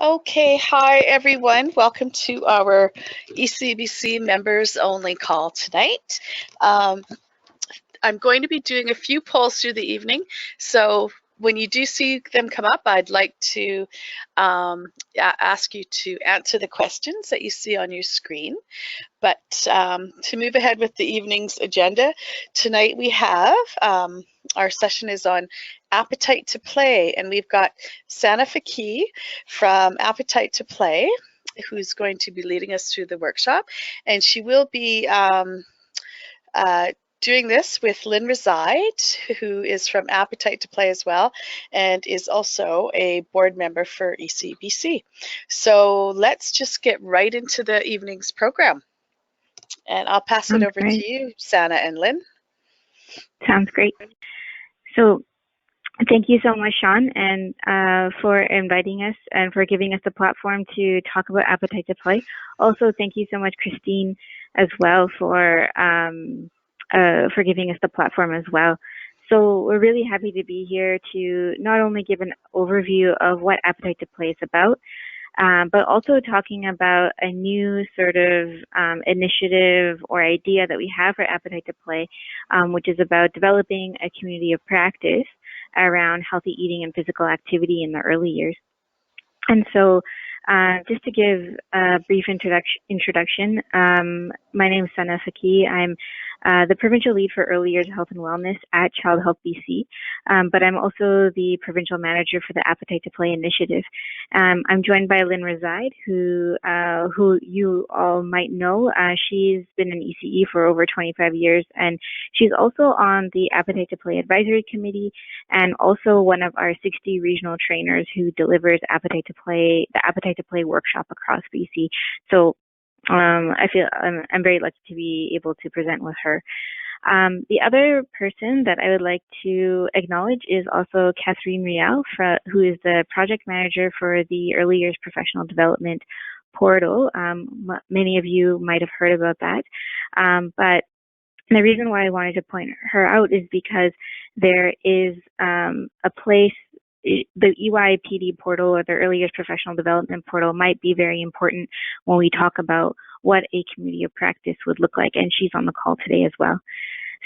Okay, hi everyone. Welcome to our ECBC members only call tonight. Um, I'm going to be doing a few polls through the evening, so when you do see them come up, I'd like to ask you to answer the questions that you see on your screen. But to move ahead with the evening's agenda, tonight we have our session is on Appetite to Play, and we've got Sana Fakih from Appetite to Play, who's going to be leading us through the workshop, and she will be uh, doing this with Lynne Reside, who is from Appetite to Play as well, and is also a board member for ECBC. So let's just get right into the evening's program. And I'll pass it Sounds over great. to you, Sana and Lynne. Sounds great. So thank you so much, Sean, and for inviting us and for giving us the platform to talk about Appetite to Play. Also, thank you so much, Christine, as well for giving us the platform as well. So we're really happy to be here to not only give an overview of what Appetite to Play is about, but also talking about a new sort of initiative or idea that we have for Appetite to Play, which is about developing a community of practice around healthy eating and physical activity in the early years. And so just to give a brief introduction, my name is Sana Fakih. I'm the Provincial Lead for Early Years Health and Wellness at Child Health BC, but I'm also the Provincial Manager for the Appetite to Play initiative. I'm joined by Lynne Reside, who you all might know. She's been an ECE for over 25 years, and she's also on the Appetite to Play Advisory Committee, and also one of our 60 regional trainers who delivers the Appetite to Play workshop across BC. So I feel I'm very lucky to be able to present with her. The other person that I would like to acknowledge is also Catherine Rial, who is the project manager for the Early Years Professional Development portal. Many of you might have heard about that, but the reason why I wanted to point her out is because there is a place, the EYPD portal or the Early Years Professional Development portal might be very important when we talk about what a community of practice would look like, and she's on the call today as well.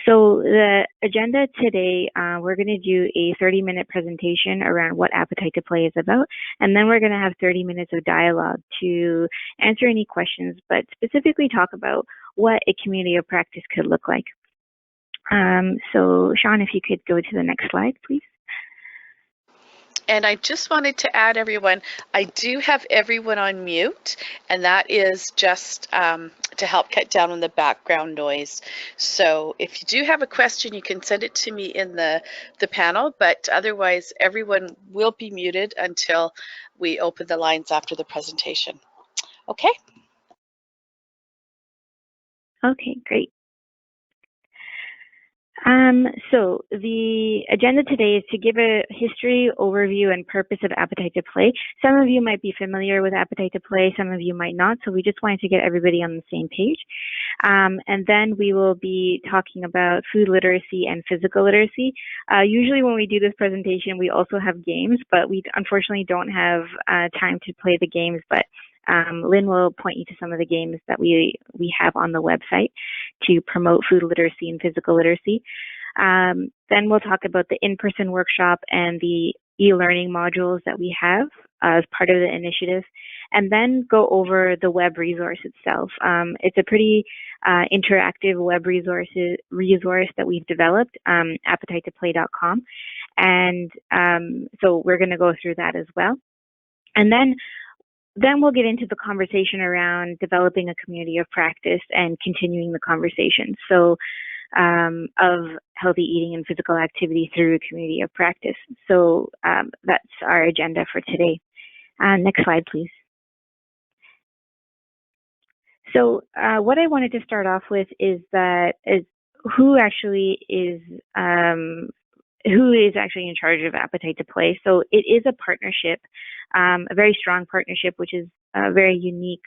So the agenda today, we're going to do a 30-minute presentation around what Appetite to Play is about, and then we're going to have 30 minutes of dialogue to answer any questions, but specifically talk about what a community of practice could look like. So Sean, if you could go to the next slide, please. And I just wanted to add, everyone, I do have everyone on mute, and that is just to help cut down on the background noise. So if you do have a question, you can send it to me in the panel, but otherwise everyone will be muted until we open the lines after the presentation. Okay? Okay, great. So the agenda today is to give a history, overview, and purpose of Appetite to Play. Some of you might be familiar with Appetite to Play, some of you might not, so we just wanted to get everybody on the same page. And then we will be talking about food literacy and physical literacy. Usually when we do this presentation, we also have games, but we unfortunately don't have time to play the games, but Lynne will point you to some of the games that we have on the website to promote food literacy and physical literacy. Then we'll talk about the in-person workshop and the e-learning modules that we have as part of the initiative, and then go over the web resource itself. It's a pretty interactive web resource that we've developed, appetitetoplay.com, and so we're going to go through that as well. And then we'll get into the conversation around developing a community of practice and continuing the conversation. So of healthy eating and physical activity through a community of practice. So that's our agenda for today. Next slide, please. So what I wanted to start off with is who is actually in charge of Appetite to Play. So it is a partnership, a very strong partnership, which is very unique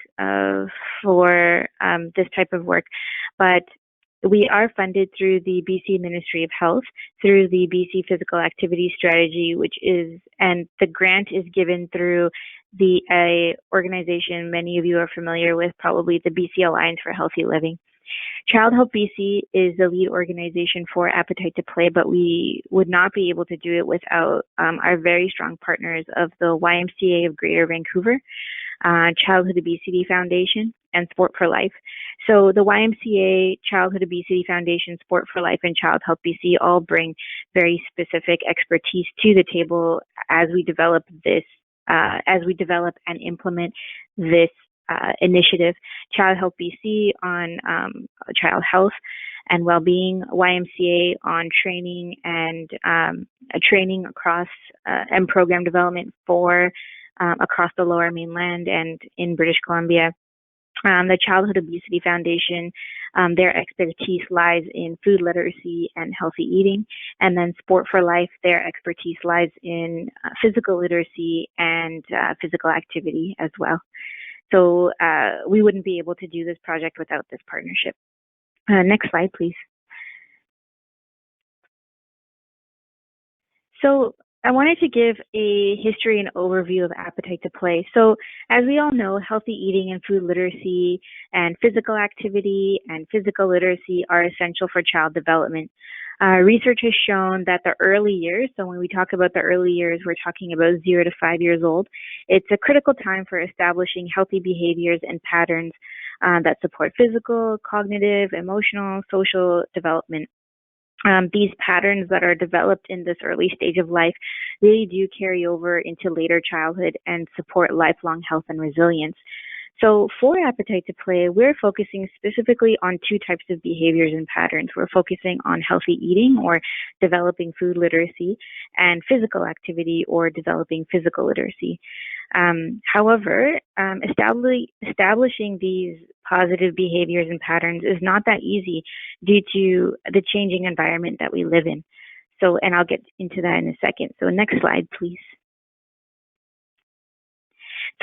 for this type of work. But we are funded through the BC Ministry of Health, through the BC Physical Activity Strategy, and the grant is given through the organization many of you are familiar with, probably the BC Alliance for Healthy Living. Child Help BC is the lead organization for Appetite to Play, but we would not be able to do it without our very strong partners of the YMCA of Greater Vancouver, Childhood Obesity Foundation, and Sport for Life. So the YMCA, Childhood Obesity Foundation, Sport for Life, and Child Help BC all bring very specific expertise to the table as we develop and implement this initiative. Child Help BC on child health and well-being, YMCA on training and training across and program development for across the Lower Mainland and in British Columbia. The Childhood Obesity Foundation, their expertise lies in food literacy and healthy eating. And then Sport for Life, their expertise lies in physical literacy and physical activity as well. So we wouldn't be able to do this project without this partnership. Next slide, please. So I wanted to give a history and overview of Appetite to Play. So as we all know, healthy eating and food literacy and physical activity and physical literacy are essential for child development. Research has shown that the early years, so when we talk about the early years, we're talking about 0 to 5 years old, it's a critical time for establishing healthy behaviors and patterns that support physical, cognitive, emotional, social development. These patterns that are developed in this early stage of life really do carry over into later childhood and support lifelong health and resilience. So for Appetite to Play, we're focusing specifically on two types of behaviors and patterns. We're focusing on healthy eating or developing food literacy and physical activity or developing physical literacy. However, establishing these positive behaviors and patterns is not that easy due to the changing environment that we live in. So, and I'll get into that in a second. So next slide, please.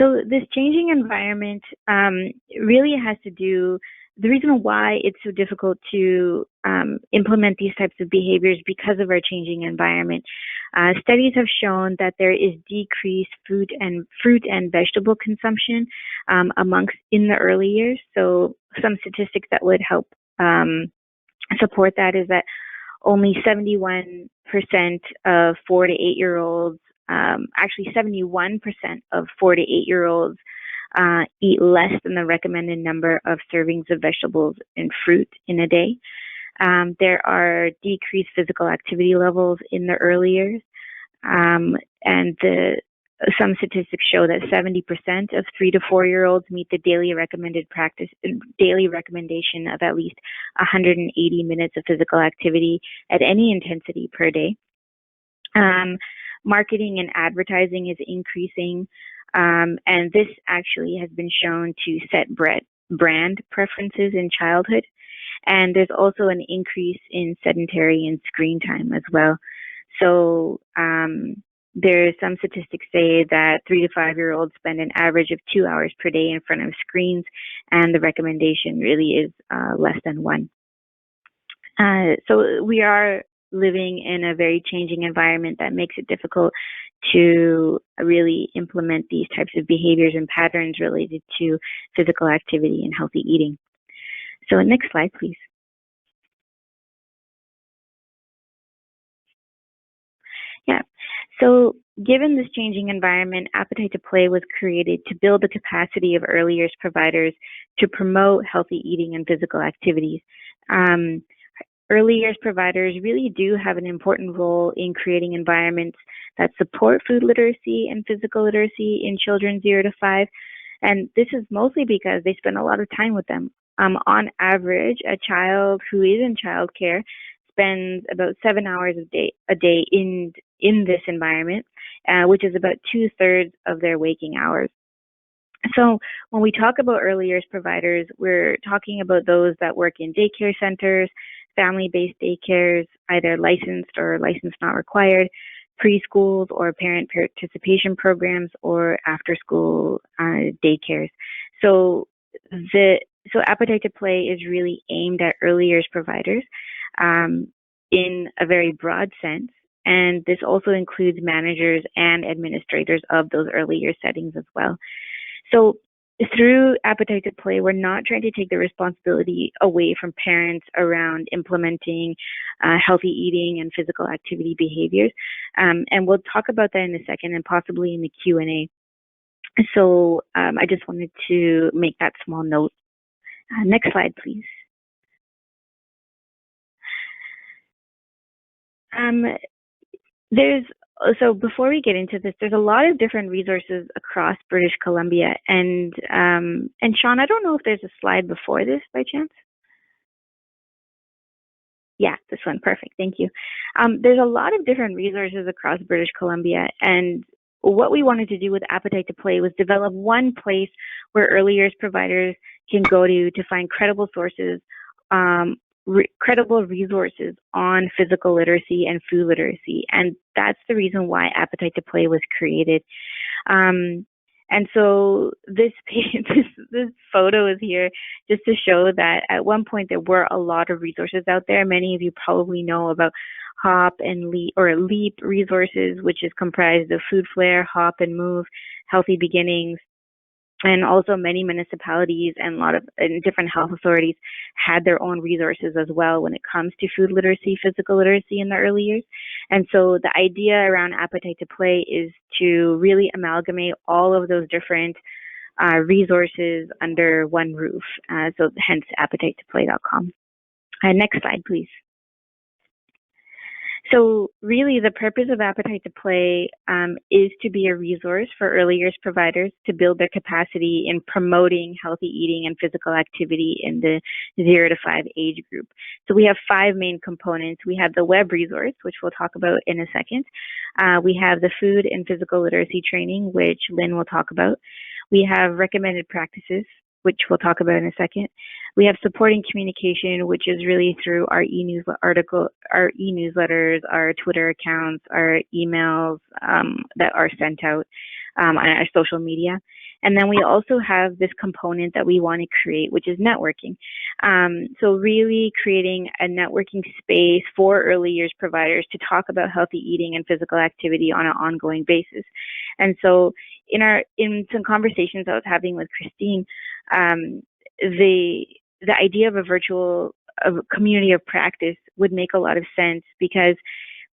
So this changing environment really has to do, the reason why it's so difficult to implement these types of behaviors because of our changing environment. Studies have shown that there is decreased fruit and vegetable consumption in the early years. So some statistics that would help support that is that only 71% of 4 to 8 year olds, actually 71% of 4 to 8 year olds eat less than the recommended number of servings of vegetables and fruit in a day. There are decreased physical activity levels in the early years, and some statistics show that 70% of 3 to 4 year olds meet the daily recommendation of at least 180 minutes of physical activity at any intensity per day. Marketing and advertising is increasing, and this actually has been shown to set brand preferences in childhood. And there's also an increase in sedentary and screen time as well. So there's some statistics say that 3 to 5 year olds spend an average of 2 hours per day in front of screens, and the recommendation really is less than 1. So we are living in a very changing environment that makes it difficult to really implement these types of behaviors and patterns related to physical activity and healthy eating. So next slide, please. Yeah, so given this changing environment, Appetite to Play was created to build the capacity of early years providers to promote healthy eating and physical activities. Early years providers really do have an important role in creating environments that support food literacy and physical literacy in children 0 to 5. And this is mostly because they spend a lot of time with them. On average, a child who is in childcare spends about 7 hours a day in this environment, which is about 2/3 of their waking hours. So when we talk about early years providers, we're talking about those that work in daycare centers, family-based daycares, either licensed or licensed not required, preschools or parent participation programs, or after-school daycares. So Appetite to Play is really aimed at early years providers in a very broad sense. and this also includes managers and administrators of those early year settings as well. So through Appetite to Play, we're not trying to take the responsibility away from parents around implementing healthy eating and physical activity behaviors. And we'll talk about that in a second and possibly in the Q&A. So I just wanted to make that small note. Next slide, please. So before we get into this, there's a lot of different resources across British Columbia, and Sean, I don't know if there's a slide before this by chance. Yeah, this one, perfect, thank you. There's a lot of different resources across British Columbia, and what we wanted to do with Appetite to Play was develop one place where early years providers can go to find credible sources, credible resources on physical literacy and food literacy, and that's the reason why Appetite to Play was created. And so this photo is here just to show that at one point there were a lot of resources out there. Many of you probably know about HOP and LEAP resources, which is comprised of Food Flare, HOP and Move, Healthy Beginnings, and also many municipalities and different health authorities had their own resources as well when it comes to food literacy, physical literacy in the early years. And so the idea around Appetite to Play is to really amalgamate all of those different resources under one roof. So hence appetitetoplay.com. Next slide, please. So really the purpose of Appetite to Play is to be a resource for early years providers to build their capacity in promoting healthy eating and physical activity in the 0 to 5 age group. So we have 5 main components. We have the web resource, which we'll talk about in a second. We have the food and physical literacy training, which Lynn will talk about. We have recommended practices, which we'll talk about in a second. We have supporting communication, which is really through our e-newsletters, our Twitter accounts, our emails that are sent out on our social media. And then we also have this component that we want to create, which is networking. So really creating a networking space for early years providers to talk about healthy eating and physical activity on an ongoing basis. And so in some conversations I was having with Christine, the idea of a community of practice would make a lot of sense, because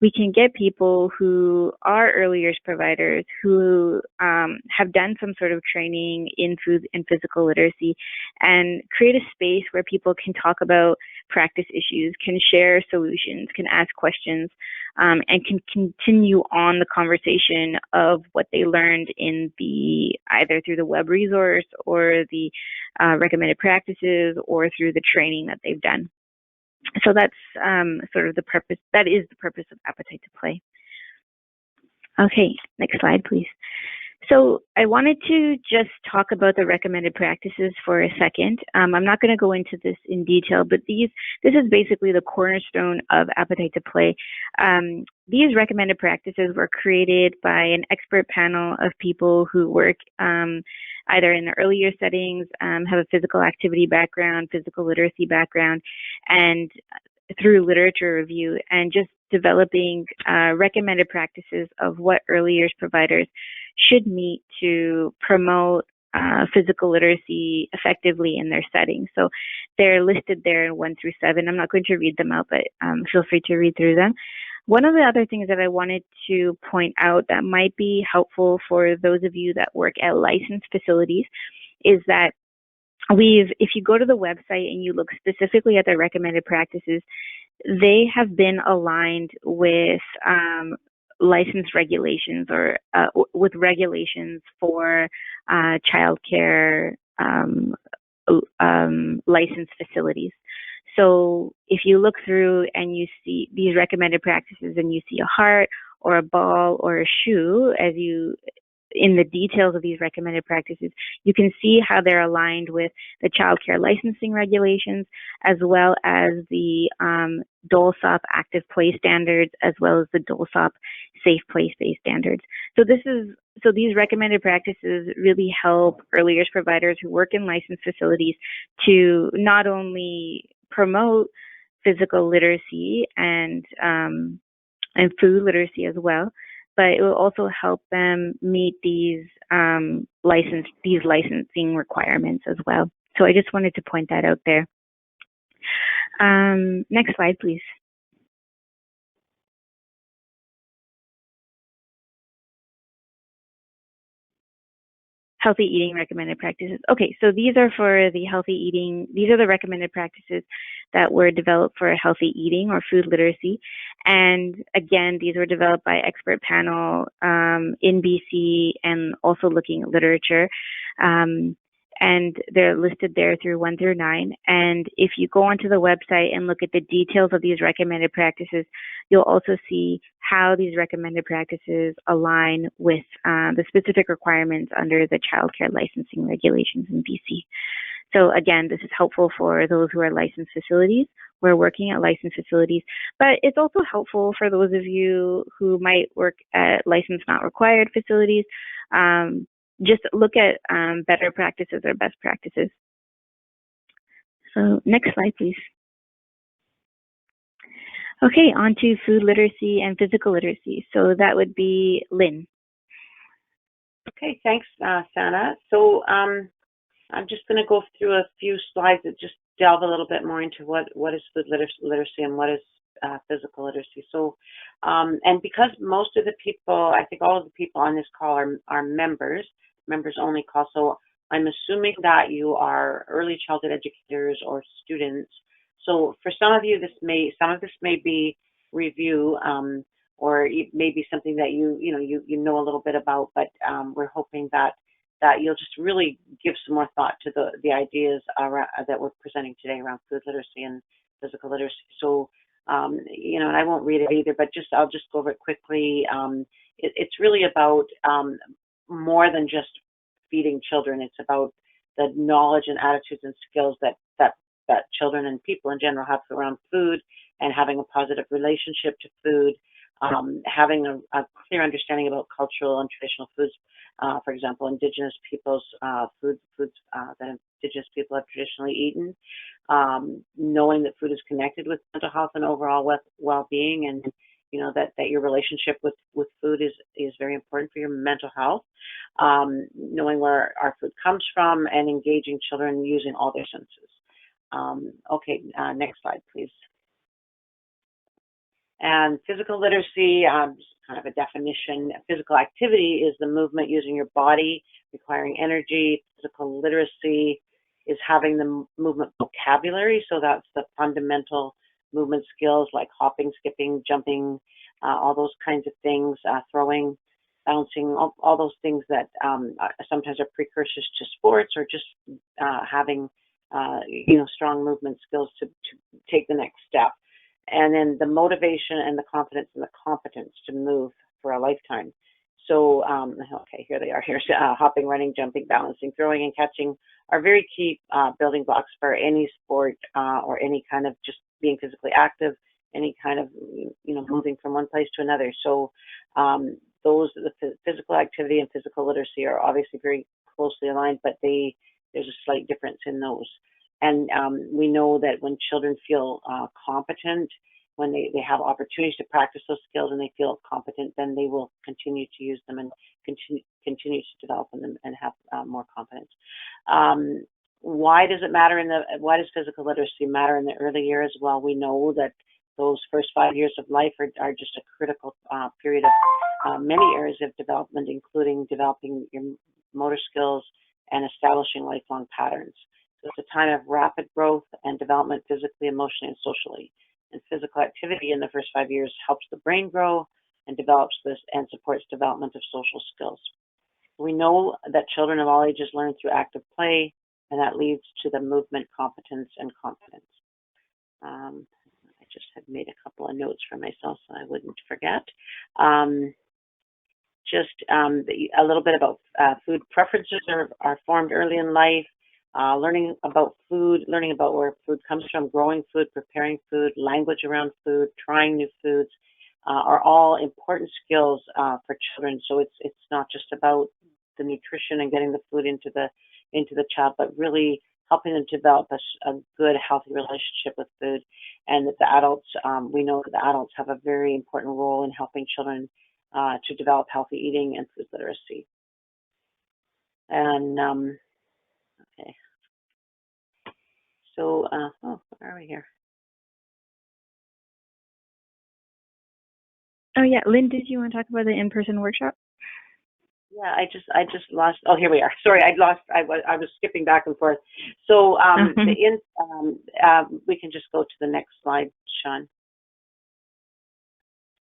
we can get people who are early years providers who have done some sort of training in food and physical literacy and create a space where people can talk about practice issues, can share solutions, can ask questions, and can continue on the conversation of what they learned in either through the web resource or the recommended practices or through the training that they've done. So that's sort of the purpose. That is the purpose of Appetite to Play. Okay, next slide, please. So I wanted to just talk about the recommended practices for a second. I'm not going to go into this in detail, but this is basically the cornerstone of Appetite to Play. These recommended practices were created by an expert panel of people who work either in the early year settings, have a physical activity background, physical literacy background, and through literature review, and just developing recommended practices of what early years providers should meet to promote physical literacy effectively in their settings. So they're listed there in 1 through 7. I'm not going to read them out, but feel free to read through them. One of the other things that I wanted to point out that might be helpful for those of you that work at licensed facilities is that if you go to the website and you look specifically at the recommended practices, they have been aligned with license regulations or with regulations for childcare licensed facilities. So if you look through and you see these recommended practices and you see a heart or a ball or a shoe in the details of these recommended practices, you can see how they're aligned with the child care licensing regulations, as well as the DOLSOP active play standards, as well as the DOLSOP safe play space standards. So these recommended practices really help early years providers who work in licensed facilities to not only promote physical literacy and and food literacy as well. But it will also help them meet these licensing requirements as well. So I just wanted to point that out there. Next slide, please. Healthy eating recommended practices. Okay, so these are for the healthy eating. These are the recommended practices that were developed for healthy eating or food literacy. And again, these were developed by expert panel in BC and also looking at literature. And they're listed there through 1 through 9. And if you go onto the website and look at the details of these recommended practices, you'll also see how these recommended practices align with the specific requirements under the childcare licensing regulations in BC. So again, this is helpful for those who are licensed facilities. We're working at licensed facilities, but it's also helpful for those of you who might work at licensed not required facilities. Just look at better practices or best practices. So next slide, please. Okay, on to food literacy and physical literacy. So that would be Lynn. Okay, thanks, Sana. So I'm just going to go through a few slides that just delve a little bit more into what is food literacy and what is physical literacy. So, and because most of the people, I think all of the people on this call are members only call. So I'm assuming that you are early childhood educators or students. So for some of you, some of this may be review, or it may be something that you know a little bit about. But we're hoping that you'll just really give some more thought to the ideas around, that we're presenting today around food literacy and physical literacy. So and I won't read it either, but I'll just go over it quickly. It's really about more than just feeding children. It's about the knowledge and attitudes and skills that children and people in general have around food, and having a positive relationship to food, having a clear understanding about cultural and traditional foods. For example, Indigenous people's foods that Indigenous people have traditionally eaten, knowing that food is connected with mental health and overall well-being, and that your relationship with food is very important for your mental health. Knowing where our food comes from, and engaging children using all their senses. Okay, next slide, please. And physical literacy, just kind of a definition. Physical activity is the movement using your body, requiring energy. Physical literacy is having the movement vocabulary. So that's the fundamental movement skills like hopping, skipping, jumping, all those kinds of things, throwing, bouncing, all those things that sometimes are precursors to sports, or just having strong movement skills to take the next step. And then the motivation and the confidence and the competence to move for a lifetime. So, okay, here they are. Here's hopping, running, jumping, balancing, throwing, and catching are very key building blocks for any sport or any kind of just being physically active, any kind of, moving from one place to another. So the physical activity and physical literacy are obviously very closely aligned, but there's a slight difference in those. And we know that when children feel competent, when they have opportunities to practice those skills and they feel competent, then they will continue to use them and continue to develop them and have more confidence. Why does it matter why does physical literacy matter in the early years? Well, we know that those first 5 years of life are just a critical period of many areas of development, including developing your motor skills and establishing lifelong patterns. So it's a time of rapid growth and development physically, emotionally, and socially. And physical activity in the first 5 years helps the brain grow and develops this and supports development of social skills. We know that children of all ages learn through active play, and that leads to the movement, competence, and confidence. I just had made a couple of notes for myself so I wouldn't forget. A little bit about food preferences are formed early in life. Learning about food, learning about where food comes from, growing food, preparing food, language around food, trying new foods are all important skills for children. So it's not just about the nutrition and getting the food into the child, but really helping them develop a good, healthy relationship with food, and that the adults, we know that the adults have a very important role in helping children to develop healthy eating and food literacy. And okay, so where are we here? Oh yeah, Lynn, did you want to talk about the in-person workshop? Yeah, I just lost. Oh, here we are. Sorry, I was skipping back and forth. So we can just go to the next slide, Sean.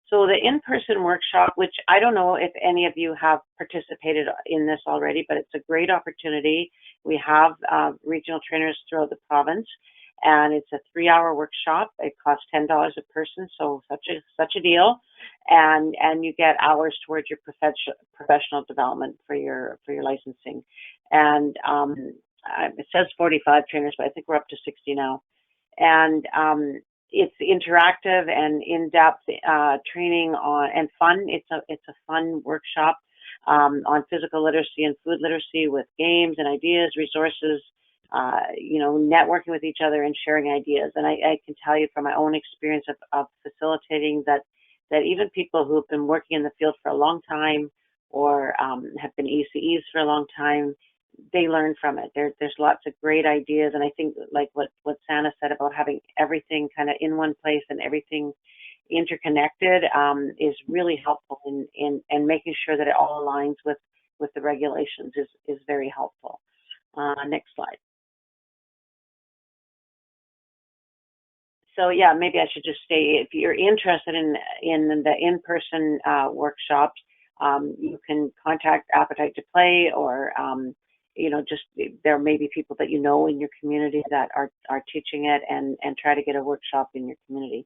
So the in-person workshop, which I don't know if any of you have participated in this already, but it's a great opportunity. We have regional trainers throughout the province, and it's a 3-hour workshop. It costs $10 a person, so such a deal. And you get hours towards your professional development for your licensing. And it says 45 trainers, but I think we're up to 60 now. And it's interactive and in-depth training on and fun. It's a fun workshop on physical literacy and food literacy with games and ideas, resources, networking with each other and sharing ideas. And I can tell you from my own experience of facilitating that even people who've been working in the field for a long time or have been ECEs for a long time, they learn from it. There's lots of great ideas, and I think like what Sana said about having everything kind of in one place and everything interconnected is really helpful in making sure that it all aligns with the regulations is very helpful. Next slide. So yeah, maybe I should just say if you're interested in the in-person workshops, you can contact Appetite to Play or just there may be people that you know in your community that are teaching it and try to get a workshop in your community.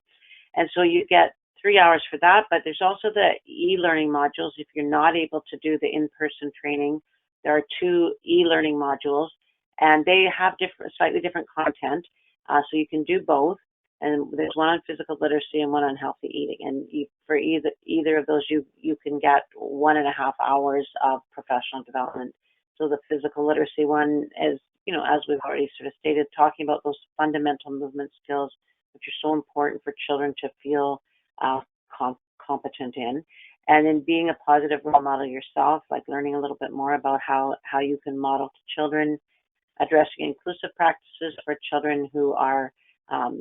And so you get 3 hours for that, but there's also the e-learning modules. If you're not able to do the in-person training, there are 2 e-learning modules, and they have slightly different content, so you can do both. And there's one on physical literacy and one on healthy eating. And for either of those, you can get 1.5 hours of professional development. So the physical literacy one is, as we've already sort of stated, talking about those fundamental movement skills, which are so important for children to feel competent in. And then being a positive role model yourself, like learning a little bit more about how you can model to children, addressing inclusive practices for children who are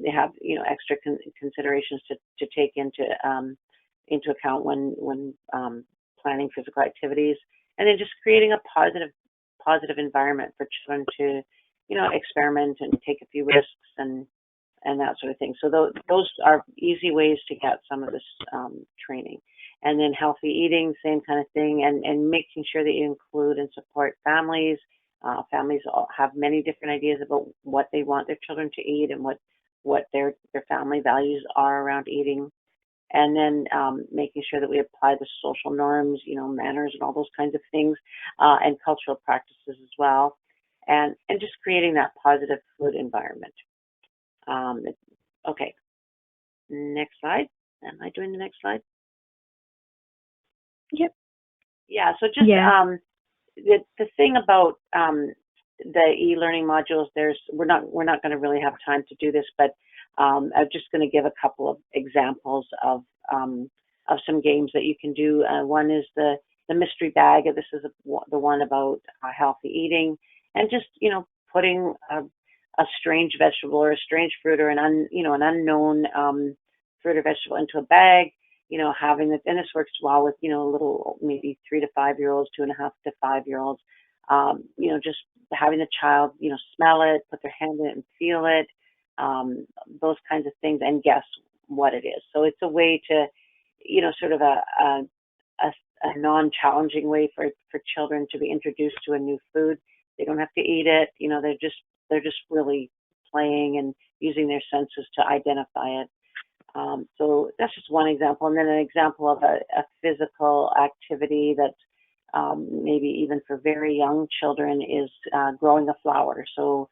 they have extra considerations to take into account when planning physical activities, and then just creating a positive environment for children to experiment and take a few risks and that sort of thing. So those are easy ways to get some of this training. And then healthy eating, same kind of thing, and making sure that you include and support families. Families all have many different ideas about what they want their children to eat and what their family values are around eating. And then making sure that we apply the social norms, manners and all those kinds of things, and cultural practices as well. And just creating that positive food environment. Okay, next slide. Am I doing the next slide? Yep. Yeah, so just the thing about the e-learning modules, we're not going to really have time to do this, but I'm just going to give a couple of examples of some games that you can do. One is the mystery bag. This is the one about healthy eating, and just putting a strange vegetable or a strange fruit or an unknown fruit or vegetable into a bag. Having it, and this works well with little maybe 3 to 5 year olds, 2.5 to 5 year olds. Just having the child smell it, put their hand in it and feel it, those kinds of things, and guess what it is. So it's a way to sort of a non-challenging way for children to be introduced to a new food. They don't have to eat it. They're just really playing and using their senses to identify it. So that's just one example. And then an example of a physical activity that's maybe even for very young children is growing a flower. So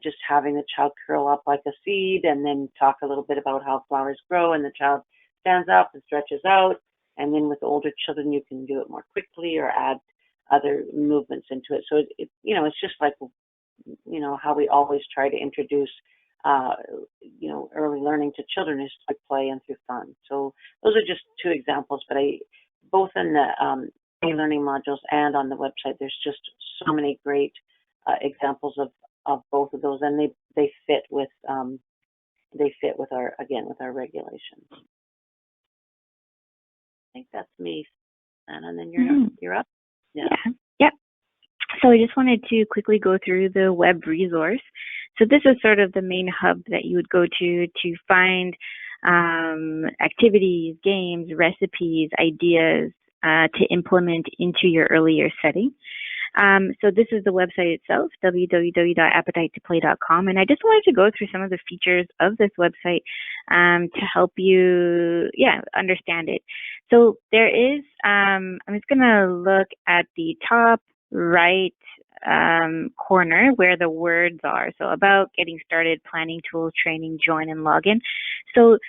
just having the child curl up like a seed and then talk a little bit about how flowers grow, and the child stands up and stretches out. And then with older children, you can do it more quickly or add other movements into it. So it's just like you know, how we always try to introduce, you know, early learning to children is through play and through fun. So those are just two examples, but both in the e-learning modules and on the website, there's just so many great examples of both of those, and they fit with our, again, with our regulations. I think that's me, and then you're up. Yeah. Yep. So I just wanted to quickly go through the web resource. So this is sort of the main hub that you would go to find activities, games, recipes, ideas to implement into your early years setting. So this is the website itself, www.appetitetoplay.com. And I just wanted to go through some of the features of this website to help you, understand it. So there is, I'm just going to look at the top right corner where the words are. So about, getting started, planning tools, training, join, and login. So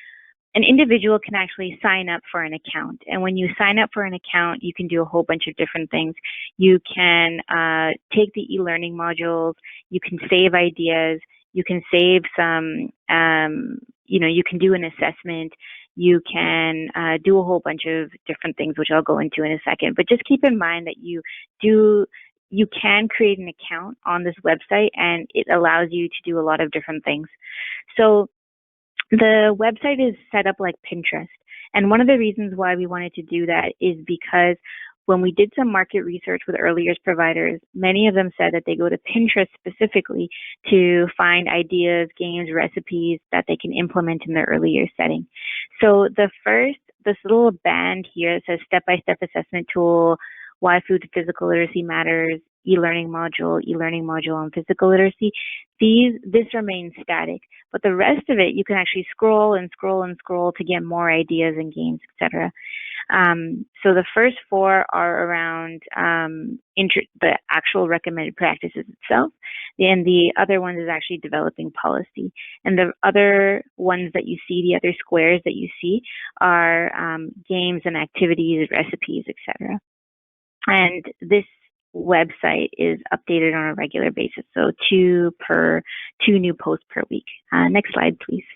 an individual can actually sign up for an account. And when you sign up for an account, you can do a whole bunch of different things. You can take the e-learning modules, you can save ideas, you can save some, you can do an assessment, you can do a whole bunch of different things, which I'll go into in a second. But just keep in mind that you can create an account on this website, and it allows you to do a lot of different things. So the website is set up like Pinterest. And one of the reasons why we wanted to do that is because when we did some market research with early years providers, many of them said that they go to Pinterest specifically to find ideas, games, recipes that they can implement in their early years setting. So this little band here that says step-by-step assessment tool, why food to physical literacy matters, e-learning module on physical literacy, this remains static. But the rest of it, you can actually scroll and scroll and scroll to get more ideas and games, etc. So the first four are around the actual recommended practices itself, and the other one is actually developing policy. And the other ones that you see, the other squares that you see, are games and activities, recipes, etc. And this website is updated on a regular basis, so two new posts per week. Next slide, please.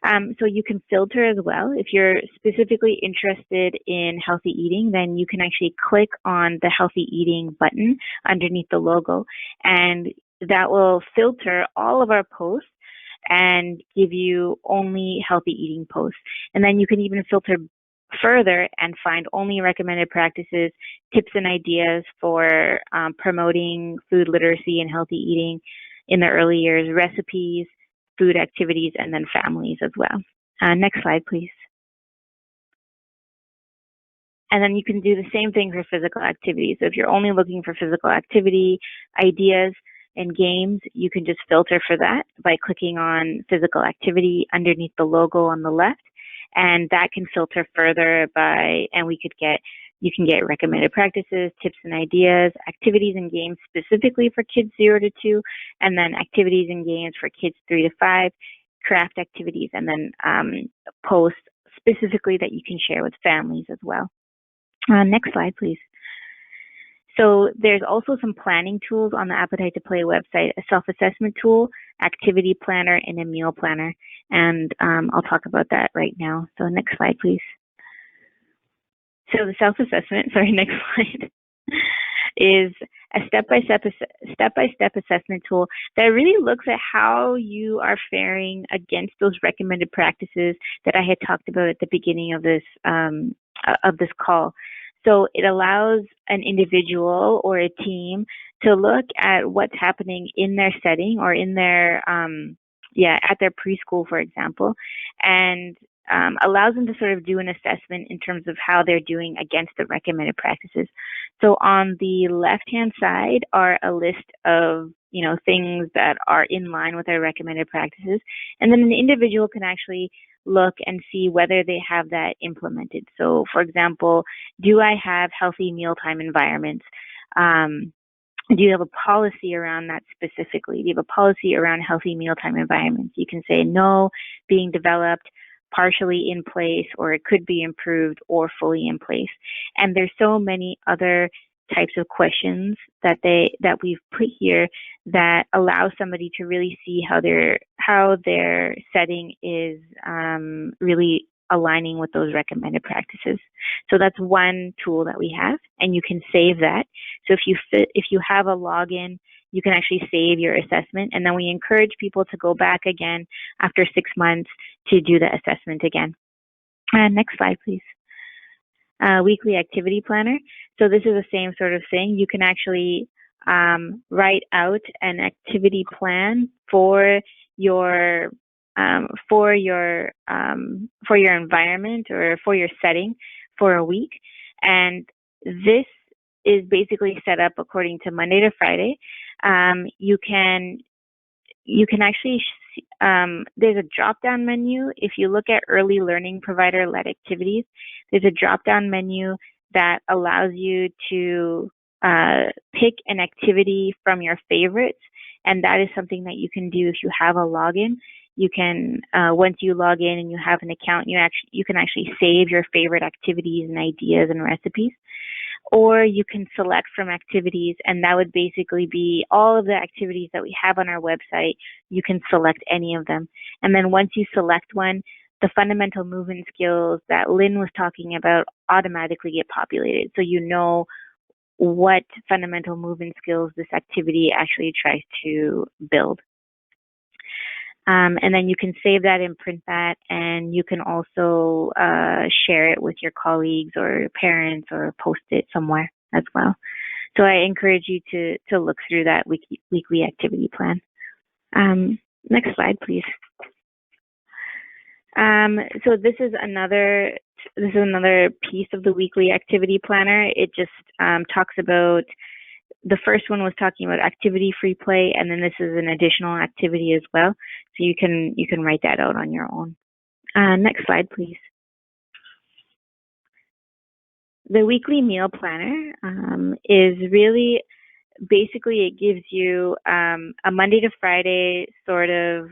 So you can filter as well. If you're specifically interested in healthy eating, then you can actually click on the healthy eating button underneath the logo, and that will filter all of our posts and give you only healthy eating posts. And then you can even filter further and find only recommended practices, tips and ideas for promoting food literacy and healthy eating in the early years, recipes, food activities, and then families as well. Next slide, please. And then you can do the same thing for physical activity. So if you're only looking for physical activity ideas and games, you can just filter for that by clicking on physical activity underneath the logo on the left. And that can filter further you can get recommended practices, tips and ideas, activities and games specifically for kids 0 to 2, and then activities and games for kids 3 to 5, craft activities, and then posts specifically that you can share with families as well. Next slide, please. So there's also some planning tools on the Appetite to Play website, a self-assessment tool, activity planner, and a meal planner. And I'll talk about that right now. So next slide, please. So the self-assessment, next slide, is a step-by-step assessment tool that really looks at how you are faring against those recommended practices that I had talked about at the beginning of this call. So it allows an individual or a team to look at what's happening in their setting or in their, at their preschool, for example, and allows them to sort of do an assessment in terms of how they're doing against the recommended practices. So on the left-hand side are a list of, things that are in line with our recommended practices. And then an individual can actually look and see whether they have that implemented. So for example, do I have healthy mealtime environments? Do you have a policy around that specifically? Do you have a policy around healthy mealtime environments? You can say no, being developed, partially in place, or it could be improved, or fully in place. And there's so many other types of questions that we've put here that allow somebody to really see how their setting is really aligning with those recommended practices. So that's one tool that we have, and you can save that. So if you have a login, you can actually save your assessment, and then we encourage people to go back again after 6 months to do the assessment again. Next slide, please. Weekly activity planner. So this is the same sort of thing. You can actually write out an activity plan for your environment or for your setting for a week, and this is basically set up according to Monday to Friday. You can actually there's a drop-down menu. If you look at early learning provider-led activities, there's a drop-down menu that allows you to pick an activity from your favorites, and that is something that you can do if you have a login. You can once you log in and you have an account, you can actually save your favorite activities and ideas and recipes. Or you can select from activities, and that would basically be all of the activities that we have on our website. You can select any of them. And then once you select one, the fundamental movement skills that Lynn was talking about automatically get populated. So you know what fundamental movement skills this activity actually tries to build. And then you can save that and print that, and you can also share it with your colleagues or parents or post it somewhere as well. So I encourage you to look through that weekly activity plan. Next slide, please. So this is another piece of the weekly activity planner. It just talks about, the first one was talking about activity-free play, and then this is an additional activity as well. So you can write that out on your own. Next slide, please. The weekly meal planner is really, basically it gives you a Monday to Friday sort of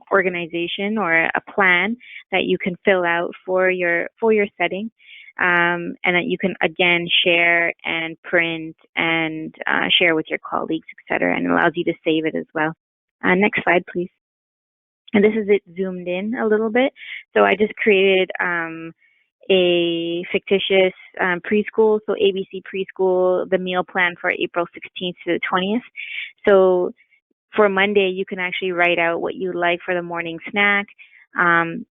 organization or a plan that you can fill out for your setting. And that you can again share and print and share with your colleagues, etc., and it allows you to save it as well. Next slide, please. And this is it zoomed in a little bit. So I just created a fictitious preschool, so ABC preschool, the meal plan for April 16th to the 20th. So for Monday, you can actually write out what you like for the morning snack,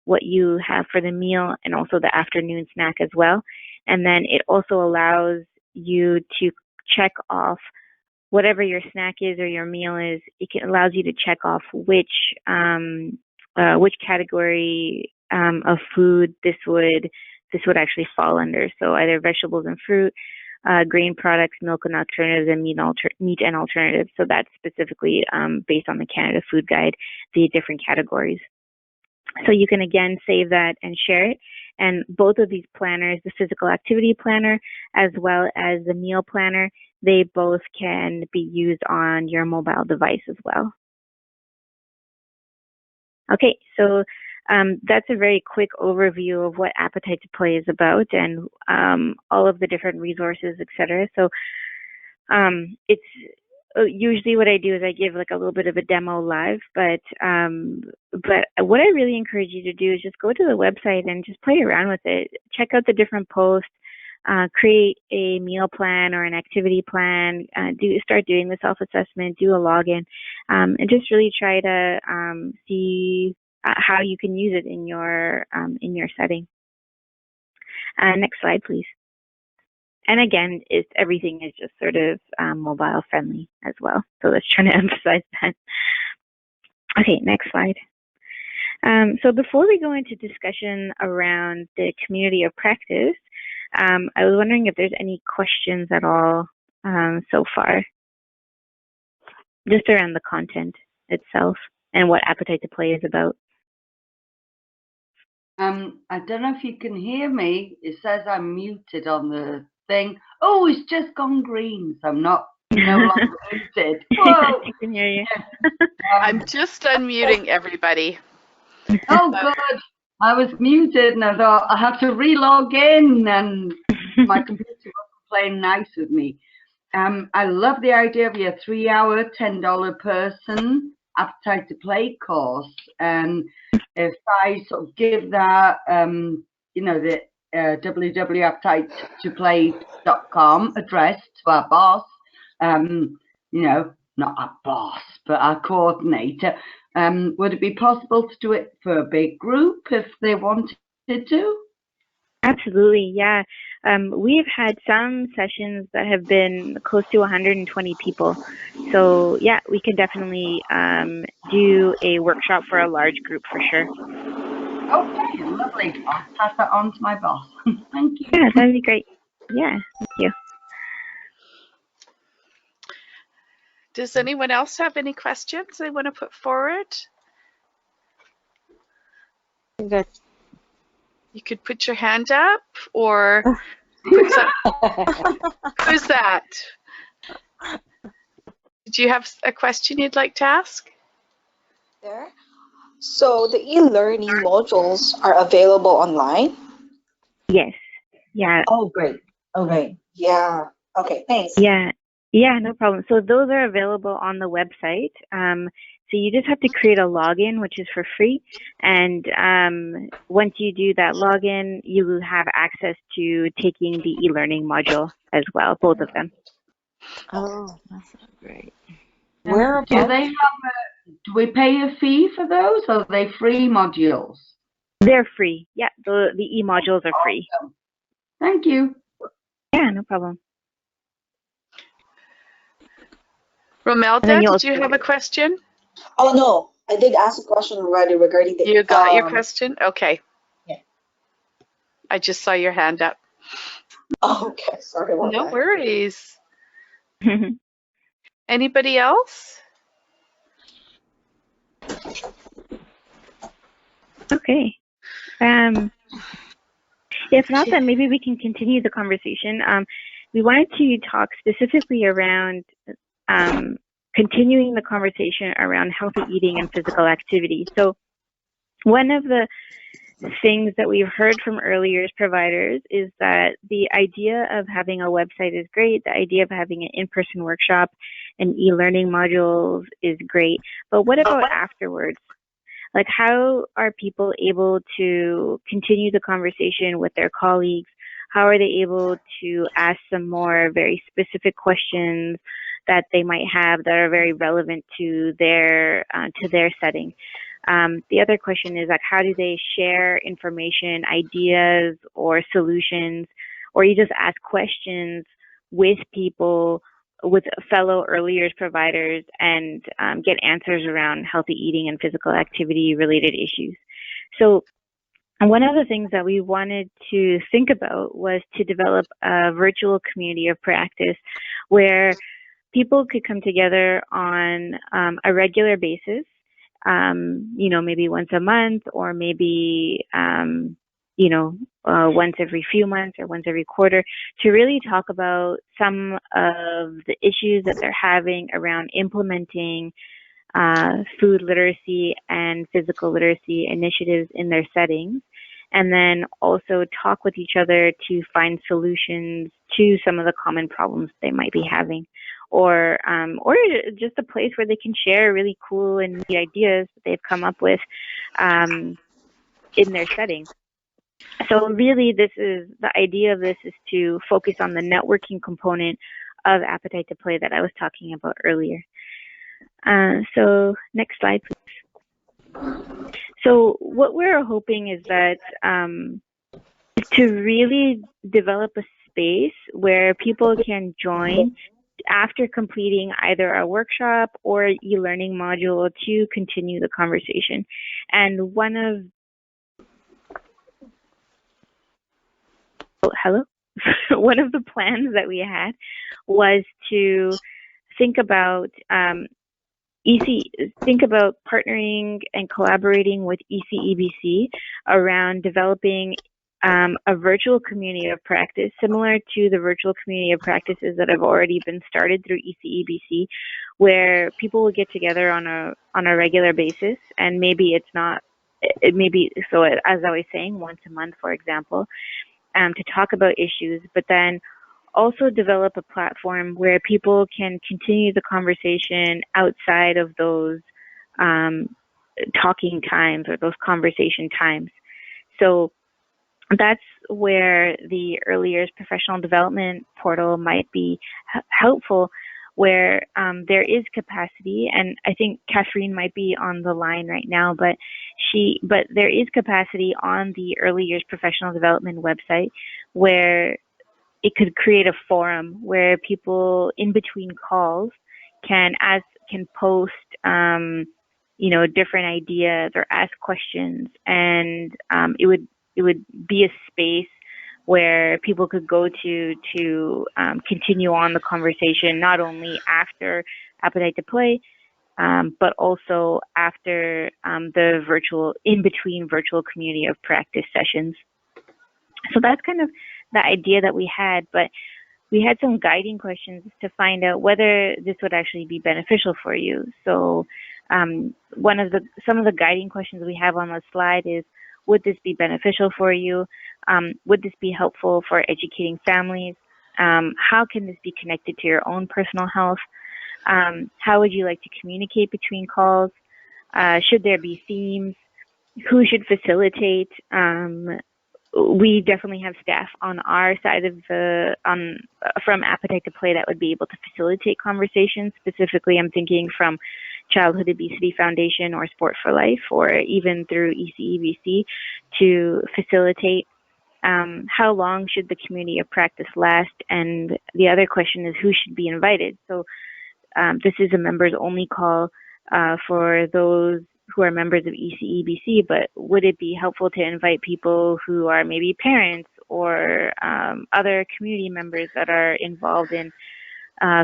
what you have for the meal, and also the afternoon snack as well. And then it also allows you to check off whatever your snack is or your meal is. Allows you to check off which category of food this would actually fall under. So either vegetables and fruit, grain products, milk and alternatives, and meat and alternatives. So that's specifically based on the Canada Food Guide, the different categories. So you can again save that and share it. And both of these planners, the physical activity planner as well as the meal planner, they both can be used on your mobile device as well. Okay, so that's a very quick overview of what Appetite to Play is about and all of the different resources, etc. So it's usually what I do is I give like a little bit of a demo live, but what I really encourage you to do is just go to the website and just play around with it. Check out the different posts, create a meal plan or an activity plan, start doing the self-assessment, do a login, and just really try to see how you can use it in your setting. Next slide, please. And again, everything is just sort of mobile friendly as well. So let's try to emphasize that. Okay, next slide. So before we go into discussion around the community of practice, I was wondering if there's any questions at all so far, just around the content itself and what Appetite to Play is about. I don't know if you can hear me. It says I'm muted on the thing. Oh, it's just gone green, so I'm no longer muted. Whoa! I can hear you. I'm just unmuting everybody. Oh, good. I was muted and I thought I have to re-log in and my computer wasn't playing nice with me. I love the idea of your 3-hour, $10 person appetite to play course. And if I sort of give that, you know, the www.appetitetoplay.com address to our boss, you know, not our boss, but our coordinator, would it be possible to do it for a big group if they wanted to? Absolutely, yeah. We've had some sessions that have been close to 120 people. So yeah, we can definitely do a workshop for a large group for sure. Okay, lovely. I'll pass that on to my boss. Thank you. Yeah, that'd be great. Yeah, thank you. Does anyone else have any questions they want to put forward? Good. You could put your hand up or put some. Who's that? Did you have a question you'd like to ask? There. So the e-learning modules are available online? Yes. Yeah. Oh, great. Okay. Yeah. Okay, thanks. Yeah. Yeah, no problem. So those are available on the website. So you just have to create a login, which is for free. And once you do that login, you will have access to taking the e-learning module as well, both of them. Oh, that's great. Do they have do we pay a fee for those, or are they free modules? They're free. Yeah, the e-modules are free. Awesome. Thank you. Yeah, no problem. Romelda, did you have a question? Oh, no. I did ask a question already regarding the... You got your question? Okay. Yeah. I just saw your hand up. Oh, okay, sorry about No that. worries. Anybody else? Okay. If not, then maybe we can continue the conversation. We wanted to talk specifically around continuing the conversation around healthy eating and physical activity. So one of the things that we've heard from early years providers is that the idea of having a website is great. The idea of having an in-person workshop and e-learning modules is great. But what about afterwards? Like, how are people able to continue the conversation with their colleagues? How are they able to ask some more very specific questions that they might have that are very relevant to their setting? The other question is, like, how do they share information, ideas, or solutions, or you just ask questions with people, with fellow early years providers, and get answers around healthy eating and physical activity related issues. So one of the things that we wanted to think about was to develop a virtual community of practice where people could come together on a regular basis, you know, maybe once a month, or maybe once every few months or once every quarter, to really talk about some of the issues that they're having around implementing food literacy and physical literacy initiatives in their settings, and then also talk with each other to find solutions to some of the common problems they might be having, or just a place where they can share really cool and neat ideas that they've come up with in their setting. So really, the idea of this is to focus on the networking component of Appetite to Play that I was talking about earlier. So next slide, please. So what we're hoping is that to really develop a space where people can join after completing either a workshop or e-learning module to continue the conversation. And one of the plans that we had was to think about partnering and collaborating with ECEBC around developing a virtual community of practice similar to the virtual community of practices that have already been started through ECEBC, where people will get together on a regular basis, and maybe as I was saying, once a month, for example, to talk about issues, but then also develop a platform where people can continue the conversation outside of those talking times or those conversation times. So that's where the early years professional development portal might be helpful, where there is capacity, and I think Catherine might be on the line right now, but there is capacity on the early years professional development website where it could create a forum where people in between calls can post different ideas or ask questions, and it would be a space where people could go to continue on the conversation, not only after Appetite to Play, but also after the in between virtual community of practice sessions. So that's kind of the idea that we had, but we had some guiding questions to find out whether this would actually be beneficial for you. So some of the guiding questions we have on the slide is, would this be beneficial for you? Would this be helpful for educating families? How can this be connected to your own personal health? How would you like to communicate between calls? Should there be themes? Who should facilitate? We definitely have staff on our side of from Appetite to Play that would be able to facilitate conversations. Specifically, I'm thinking from Childhood Obesity Foundation or Sport for Life, or even through ECEBC to facilitate. How long should the community of practice last? And the other question is, who should be invited? So this is a members only call for those who are members of ECEBC, but would it be helpful to invite people who are maybe parents or other community members that are involved in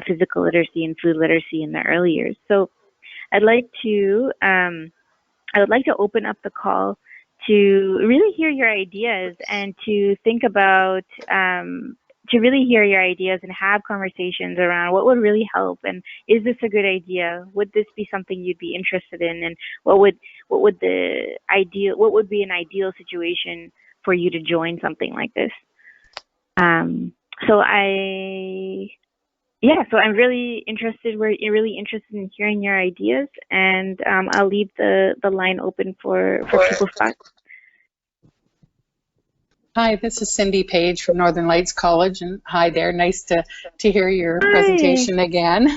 physical literacy and food literacy in the early years? So I would like to open up the call to really hear your ideas and to think about to really hear your ideas and have conversations around what would really help, and is this a good idea? Would this be something you'd be interested in? And what would be an ideal situation for you to join something like this? So I'm really interested. We're really interested in hearing your ideas, and I'll leave the line open for people's thoughts. Hi, this is Cindy Page from Northern Lights College, and hi there. Nice to hear your presentation again.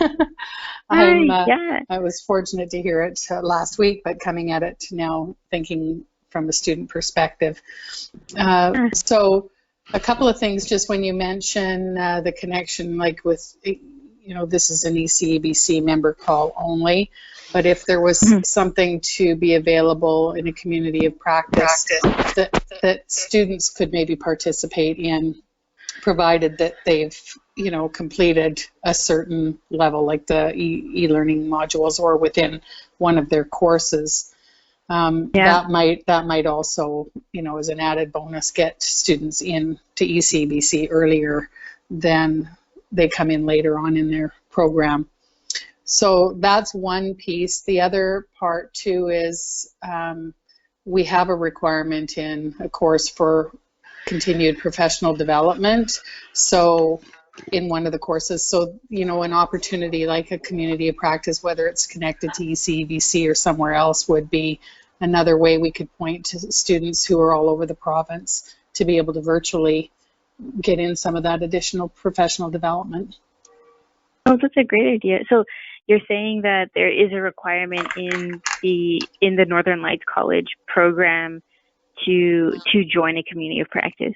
I was fortunate to hear it last week, but coming at it now thinking from a student perspective. So a couple of things, just when you mention the connection, like with, this is an ECEBC member call only, but if there was something to be available in a community of practice that students could maybe participate in, provided that they've, completed a certain level, like the e-learning modules or within one of their courses, that might also, as an added bonus, get students in to ECEBC earlier than they come in later on in their program. So that's one piece. The other part too is we have a requirement in a course for continued professional development. So in one of the courses, so an opportunity like a community of practice, whether it's connected to ECEBC or somewhere else, would be another way we could point to students who are all over the province to be able to virtually get in some of that additional professional development. Oh, that's a great idea. So you're saying that there is a requirement in the Northern Lights College program to join a community of practice?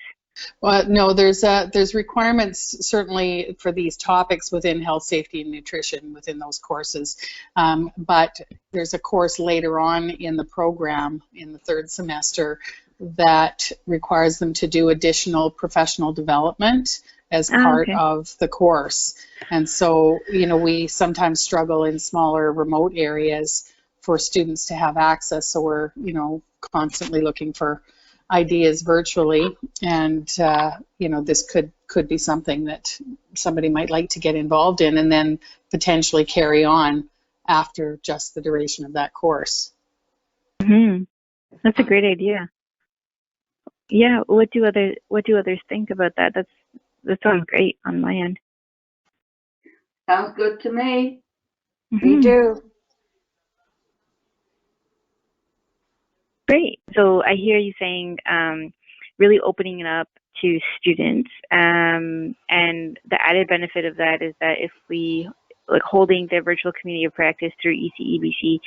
Well, no, there's requirements certainly for these topics within health, safety, and nutrition within those courses, but there's a course later on in the program in the third semester that requires them to do additional professional development as part of the course. And so, we sometimes struggle in smaller remote areas for students to have access, so we're, constantly looking for ideas virtually, and this could be something that somebody might like to get involved in and then potentially carry on after just the duration of that course. That's a great idea. Yeah, what do others think about that? that sounds great on my end. Sounds good to me. Me too. Great. So I hear you saying really opening it up to students, and the added benefit of that is that if we holding the virtual community of practice through ECEBC,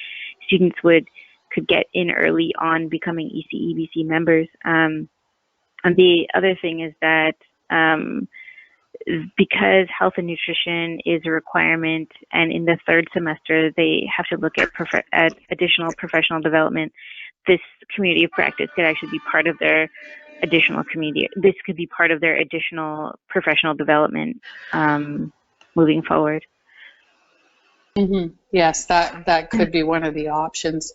students could get in early on becoming ECEBC members. And the other thing is that because health and nutrition is a requirement, and in the third semester they have to look at additional professional development, this community of practice could actually be part of their additional community. This could be part of their additional professional development moving forward. Yes, that could be one of the options.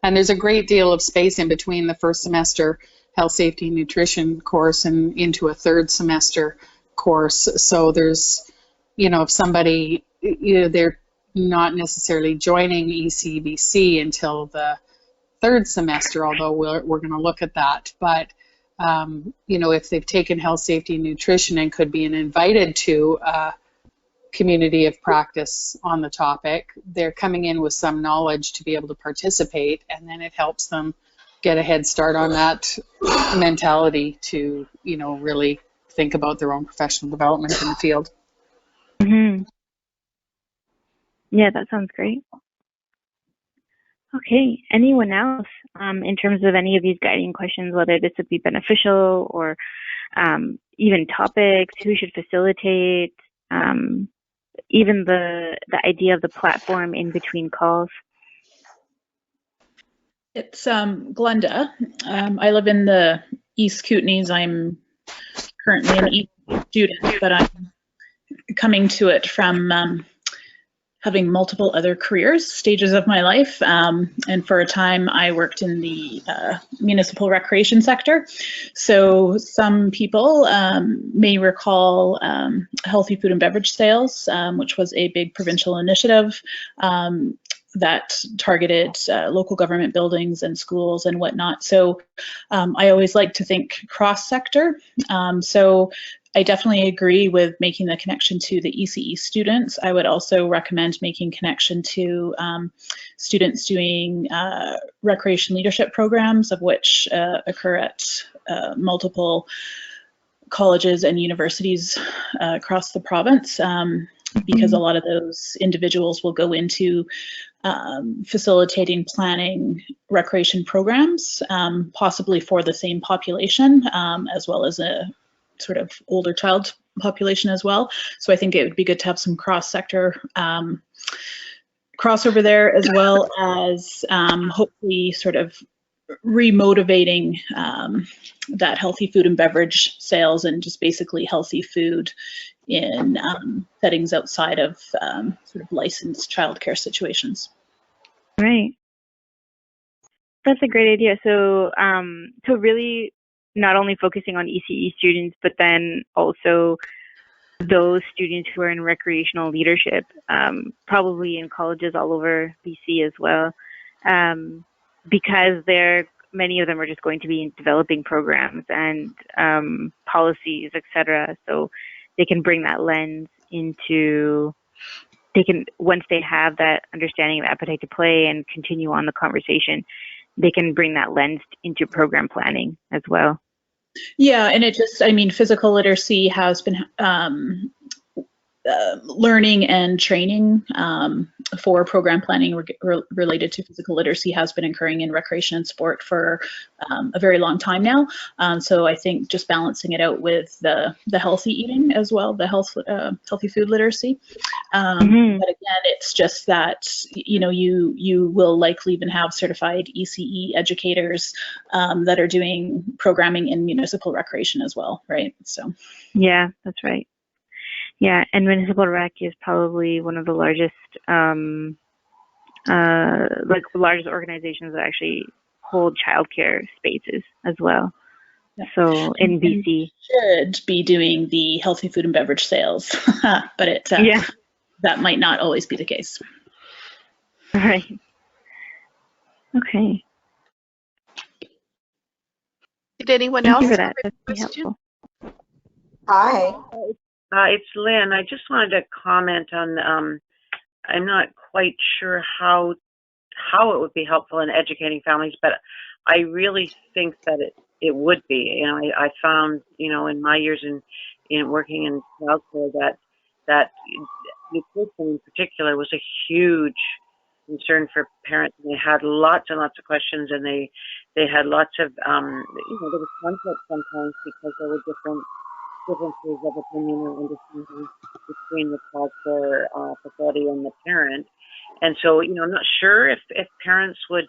And there's a great deal of space in between the first semester health, safety, nutrition course and into a third semester course. So there's, if somebody, they're not necessarily joining ECBC until the third semester, although we're going to look at that. But, if they've taken health, safety, nutrition and could be invited to a community of practice on the topic, they're coming in with some knowledge to be able to participate, and then it helps them get a head start on that mentality to, really think about their own professional development in the field. Yeah, that sounds great. Okay, anyone else in terms of any of these guiding questions, whether this would be beneficial or even topics, who should facilitate, even the idea of the platform in between calls? It's Glenda. I live in the East Kootenays. I'm currently an East student, but I'm coming to it from having multiple other careers, stages of my life. And for a time, I worked in the municipal recreation sector. So some people may recall healthy food and beverage sales, which was a big provincial initiative that targeted local government buildings and schools and whatnot. So I always like to think cross-sector. So I definitely agree with making the connection to the ECE students. I would also recommend making connection to students doing recreation leadership programs, of which occur at multiple colleges and universities across the province, because a lot of those individuals will go into facilitating, planning recreation programs, possibly for the same population, as well as a sort of older child population as well. So I think it would be good to have some cross-sector crossover there, as well as hopefully sort of remotivating that healthy food and beverage sales and just basically healthy food in settings outside of sort of licensed childcare situations. Right. That's a great idea. So, really not only focusing on ECE students, but then also those students who are in recreational leadership, probably in colleges all over BC as well, because many of them are just going to be developing programs and policies, etc. So they can bring that lens into. Once they have that understanding of appetite to play and continue on the conversation, they can bring that lens into program planning as well. Yeah, and physical literacy has been learning and training for program planning related to physical literacy has been occurring in recreation and sport for a very long time now. So I think just balancing it out with the healthy eating as well, the healthy food literacy. But again, it's just that you will likely even have certified ECE educators that are doing programming in municipal recreation as well, right? So yeah, that's right. Yeah, and municipal rec is probably one of the largest, largest organizations that actually hold childcare spaces as well. Yeah. So in BC, should be doing the healthy food and beverage sales, but that might not always be the case. Right. Okay. Did anyone Thank else you for that? have a That's question? helpful. Hi. It's Lynn. I just wanted to comment on. I'm not quite sure how it would be helpful in educating families, but I really think that it would be. I found, in my years in working in childcare that nutrition in particular was a huge concern for parents. And they had lots and lots of questions, and they had lots of there was conflict sometimes because there were differences of opinion or understanding between the childcare facility and the parent. And so, I'm not sure if parents would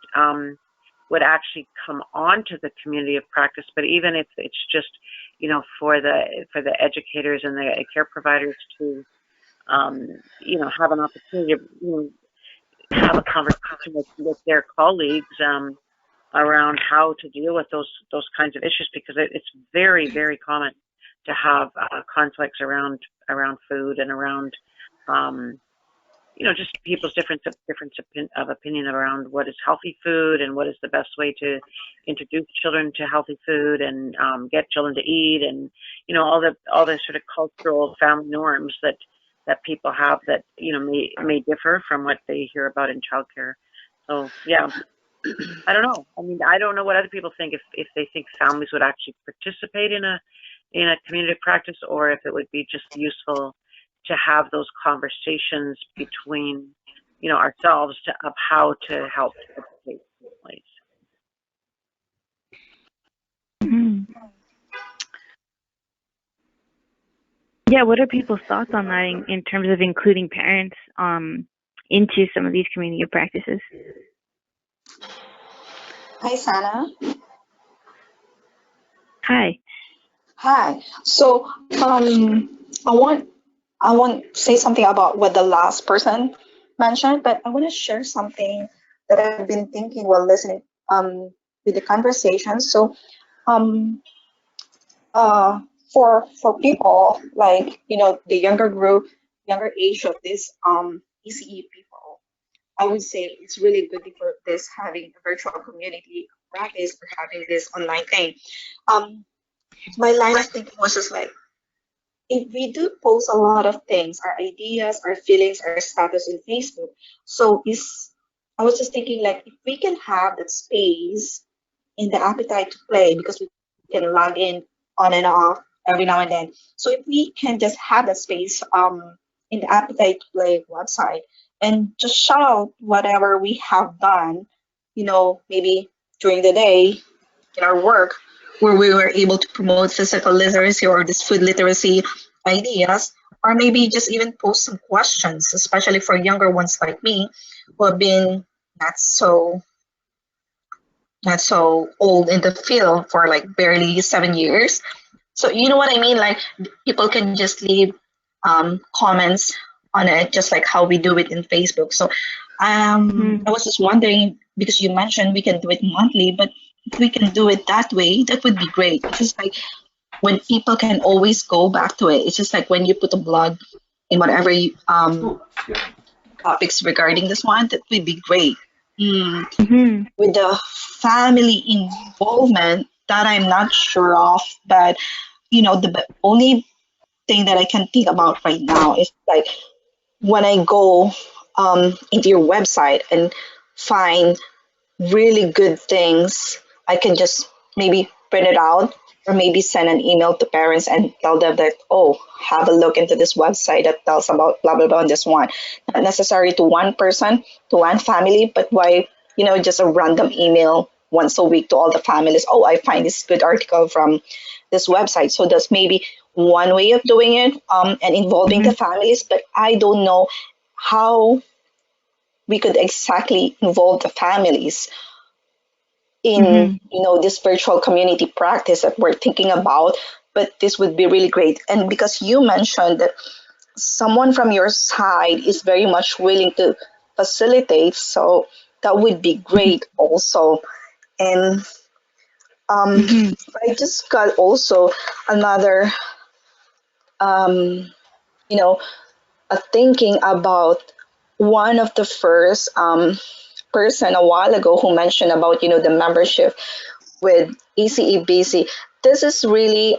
actually come on to the community of practice, but even if it's just, for the educators and the care providers to, have an opportunity to, have a conversation with their colleagues around how to deal with those kinds of issues, because it's very, very common to have conflicts around food and around just people's difference of opinion around what is healthy food and what is the best way to introduce children to healthy food and get children to eat, and all the sort of cultural family norms that people have that may differ from what they hear about in childcare. So yeah, I don't know. I mean, I don't know what other people think, if they think families would actually participate in a community practice, or if it would be just useful to have those conversations between ourselves of how to help educate families. Yeah, what are people's thoughts on that in terms of including parents into some of these community practices? Hi, Sana. Hi. Hi. So, I want to say something about what the last person mentioned, but I want to share something that I've been thinking while listening with the conversation. So, um, for people like the younger group, younger age of this ECE people, I would say it's really good for this having a virtual community practice or having this online thing. Um, my line of thinking was just like, if we do post a lot of things, our ideas, our feelings, our status in Facebook, so is I was just thinking like if we can have that space in the appetite to play, because we can log in on and off every now and then. So if we can just have that space in the appetite to play website and just shout out whatever we have done, maybe during the day in our work, where we were able to promote physical literacy or this food literacy ideas, or maybe just even post some questions, especially for younger ones like me who have been not so not so old in the field for like barely 7 years. So you know what I mean? Like people can just leave comments on it, just like how we do it in Facebook. So I was just wondering, because you mentioned we can do it monthly, but if we can do it that way, that would be great. It's just like when people can always go back to it. It's just like when you put a blog in whatever topics regarding this one, that would be great. With the family involvement, that I'm not sure of, but the only thing that I can think about right now is like when I go into your website and find really good things, I can just maybe print it out or maybe send an email to parents and tell them that, oh, have a look into this website that tells about blah, blah, blah on this one. Not necessarily to one person, to one family, but why, just a random email once a week to all the families. Oh, I find this good article from this website. So that's maybe one way of doing it and involving the families, but I don't know how we could exactly involve the families in this virtual community practice that we're thinking about, but this would be really great. And because you mentioned that someone from your side is very much willing to facilitate, so that would be great also. And I just got also another a thinking about one of the first person a while ago who mentioned about the membership with ECEBC. This is really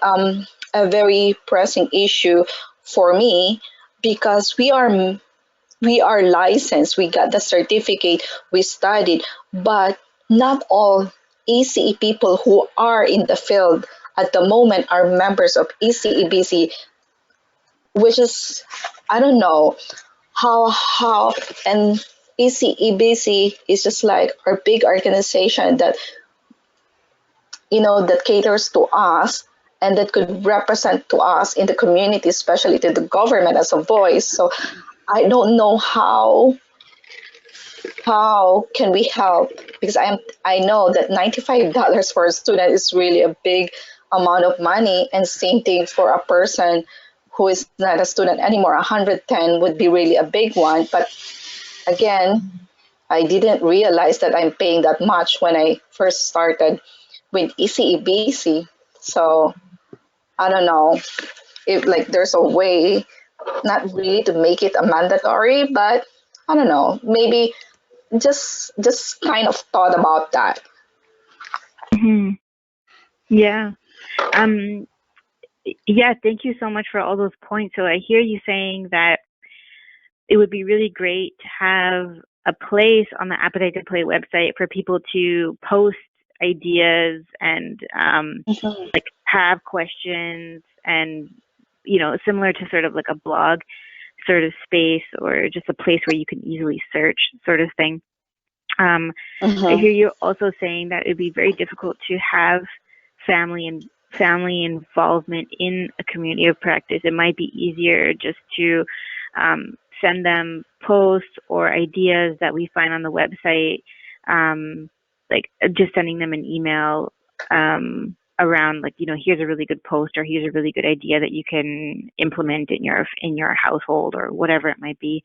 a very pressing issue for me, because we are licensed, we got the certificate, we studied, but not all ACE people who are in the field at the moment are members of ECEBC, which is, I don't know how, and ECEBC is just like our big organization that, that caters to us and that could represent to us in the community, especially to the government as a voice. So I don't know how can we help, because I know that $95 for a student is really a big amount of money, and same thing for a person who is not a student anymore. 110 would be really a big one, but again, I didn't realize that I'm paying that much when I first started with ECEBC. So I don't know if like there's a way, not really to make it a mandatory, but I don't know, maybe just kind of thought about that. Mhm. Yeah. Um, yeah, thank you so much for all those points. So I hear you saying that it would be really great to have a place on the Appetite to Play website for people to post ideas and like have questions, and similar to sort of like a blog sort of space, or just a place where you can easily search sort of thing. I hear you also saying that it'd be very difficult to have family involvement in a community of practice. It might be easier just to send them posts or ideas that we find on the website, like just sending them an email around, like, here's a really good post, or here's a really good idea that you can implement in your household, or whatever it might be.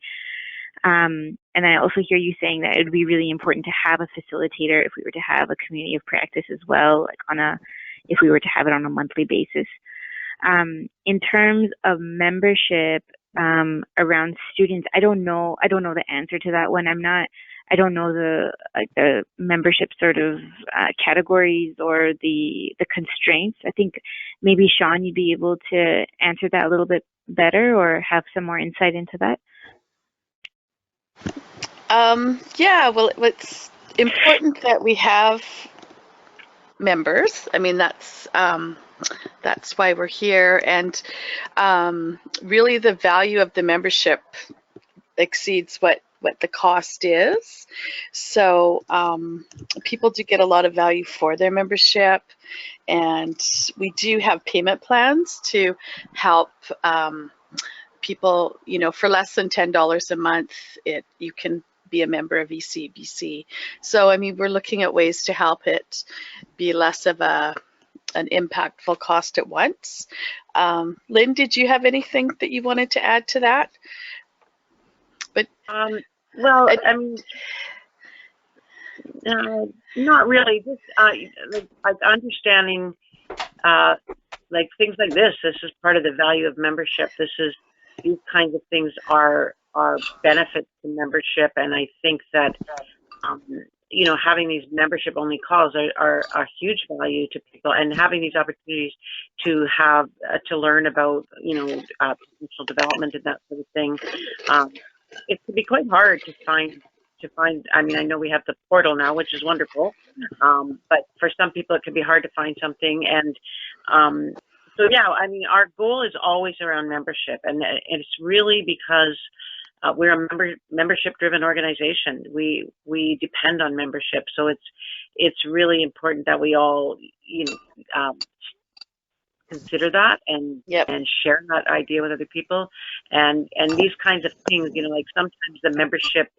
And I also hear you saying that it would be really important to have a facilitator if we were to have a community of practice as well, like if we were to have it on a monthly basis. In terms of membership around students, I don't know the answer to that one. I don't know the membership sort of categories or the constraints. I think maybe Sean, you'd be able to answer that a little bit better, or have some more insight into that. Yeah, well, it's important that we have members. I mean, that's why we're here, and really the value of the membership exceeds what the cost is. So people do get a lot of value for their membership, and we do have payment plans to help people, for less than $10 a month, you can be a member of ECBC. So, I mean, we're looking at ways to help it be less of an impactful cost at once. Lynn, did you have anything that you wanted to add to that? But well, I mean, not really. Just like understanding, like things like this. This is part of the value of membership. These kinds of things are benefits to membership, and I think that having these membership-only calls are huge value to people, and having these opportunities to have to learn about professional development and that sort of thing. It can be quite hard to find. I mean, I know we have the portal now, which is wonderful, but for some people it can be hard to find something. And so, yeah, I mean, our goal is always around membership, and it's really because we're a membership-driven organization. We depend on membership, so it's really important that we all consider that and share that idea with other people, and these kinds of things. Like sometimes the membership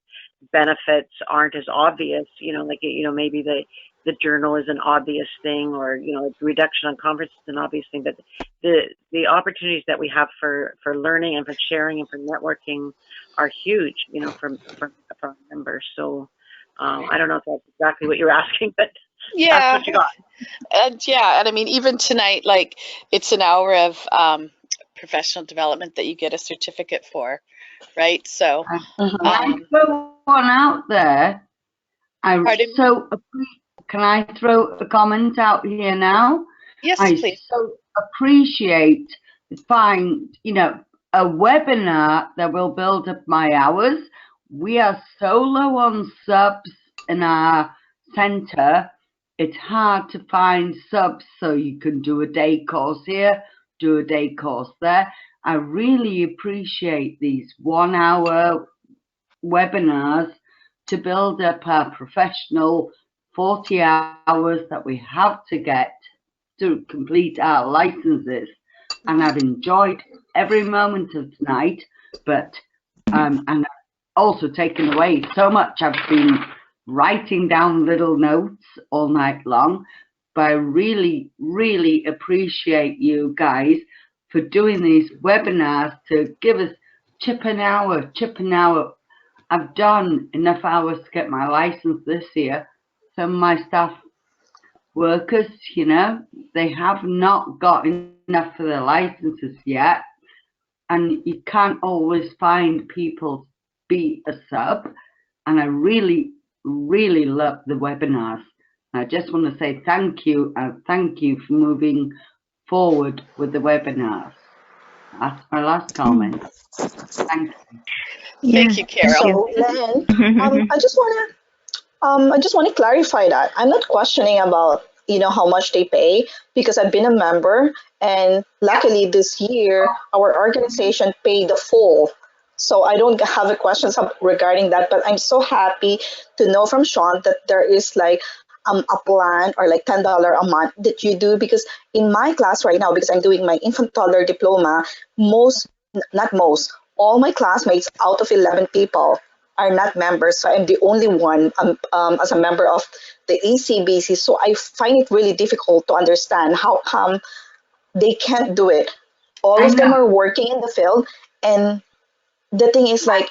benefits aren't as obvious. Maybe the journal is an obvious thing, or reduction on conference is an obvious thing, but the opportunities that we have for learning and for sharing and for networking are huge, for our members. So I don't know if that's exactly what you're asking, but that's what you got. And I mean, even tonight, like, it's an hour of professional development that you get a certificate for, right? So I throw one out there. Can I throw a comment out here now? Yes, I please. so appreciate a webinar that will build up my hours. We are so low on subs in our center. It's hard to find subs, so you can do a day course here, do a day course there. I really appreciate these 1 hour webinars to build up our professional 40 hours that we have to get to complete our licenses. And I've enjoyed every moment of tonight, but and I've also taken away so much. I've been writing down little notes all night long, but I really, really appreciate you guys for doing these webinars to give us chip an hour. I've done enough hours to get my license this year. Some of my staff workers, they have not got enough for their licenses yet. And you can't always find people to be a sub. And I really, really love the webinars. I just want to say thank you and thank you for moving forward with the webinars. That's my last comment. Thank you. Thank you, Carol. So, Lynn, I just want to clarify that I'm not questioning about how much they pay, because I've been a member, and luckily this year our organization paid the full. So I don't have a questions regarding that, but I'm so happy to know from Sean that there is like a plan or like $10 a month that you do, because in my class right now, because I'm doing my infant toddler diploma, not most, all my classmates out of 11 people are not members. So I'm the only one as a member of the ACBC. So I find it really difficult to understand how come they can't do it. All of them are working in the field. And the thing is, like,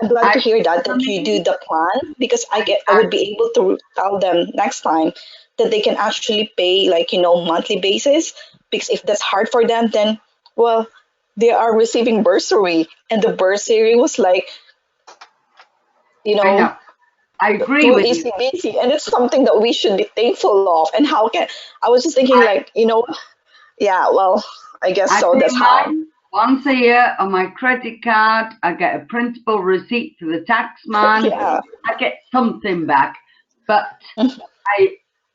I'm glad to hear that you do the plan, because I would be able to tell them next time that they can actually pay like monthly basis, because if that's hard for them, then well, they are receiving bursary, and the bursary was like I know. I agree through with you. ACBC, and it's something that we should be thankful of. And how can I was just thinking like yeah, well, I guess I so. pay That's how. mine once a year on my credit card. I get a printable receipt for the tax man. Yeah. I get something back, but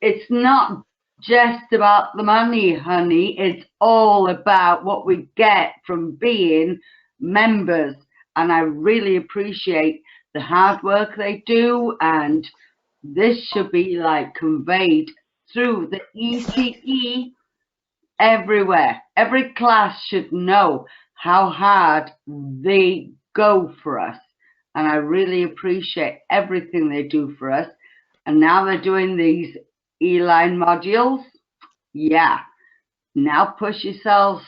it's not just about the money, honey. It's all about what we get from being members. And I really appreciate the hard work they do. And this should be like conveyed through the ECE everywhere. Every class should know how hard they go for us. And I really appreciate everything they do for us. And now they're doing these E-line modules. Yeah. Now push yourselves.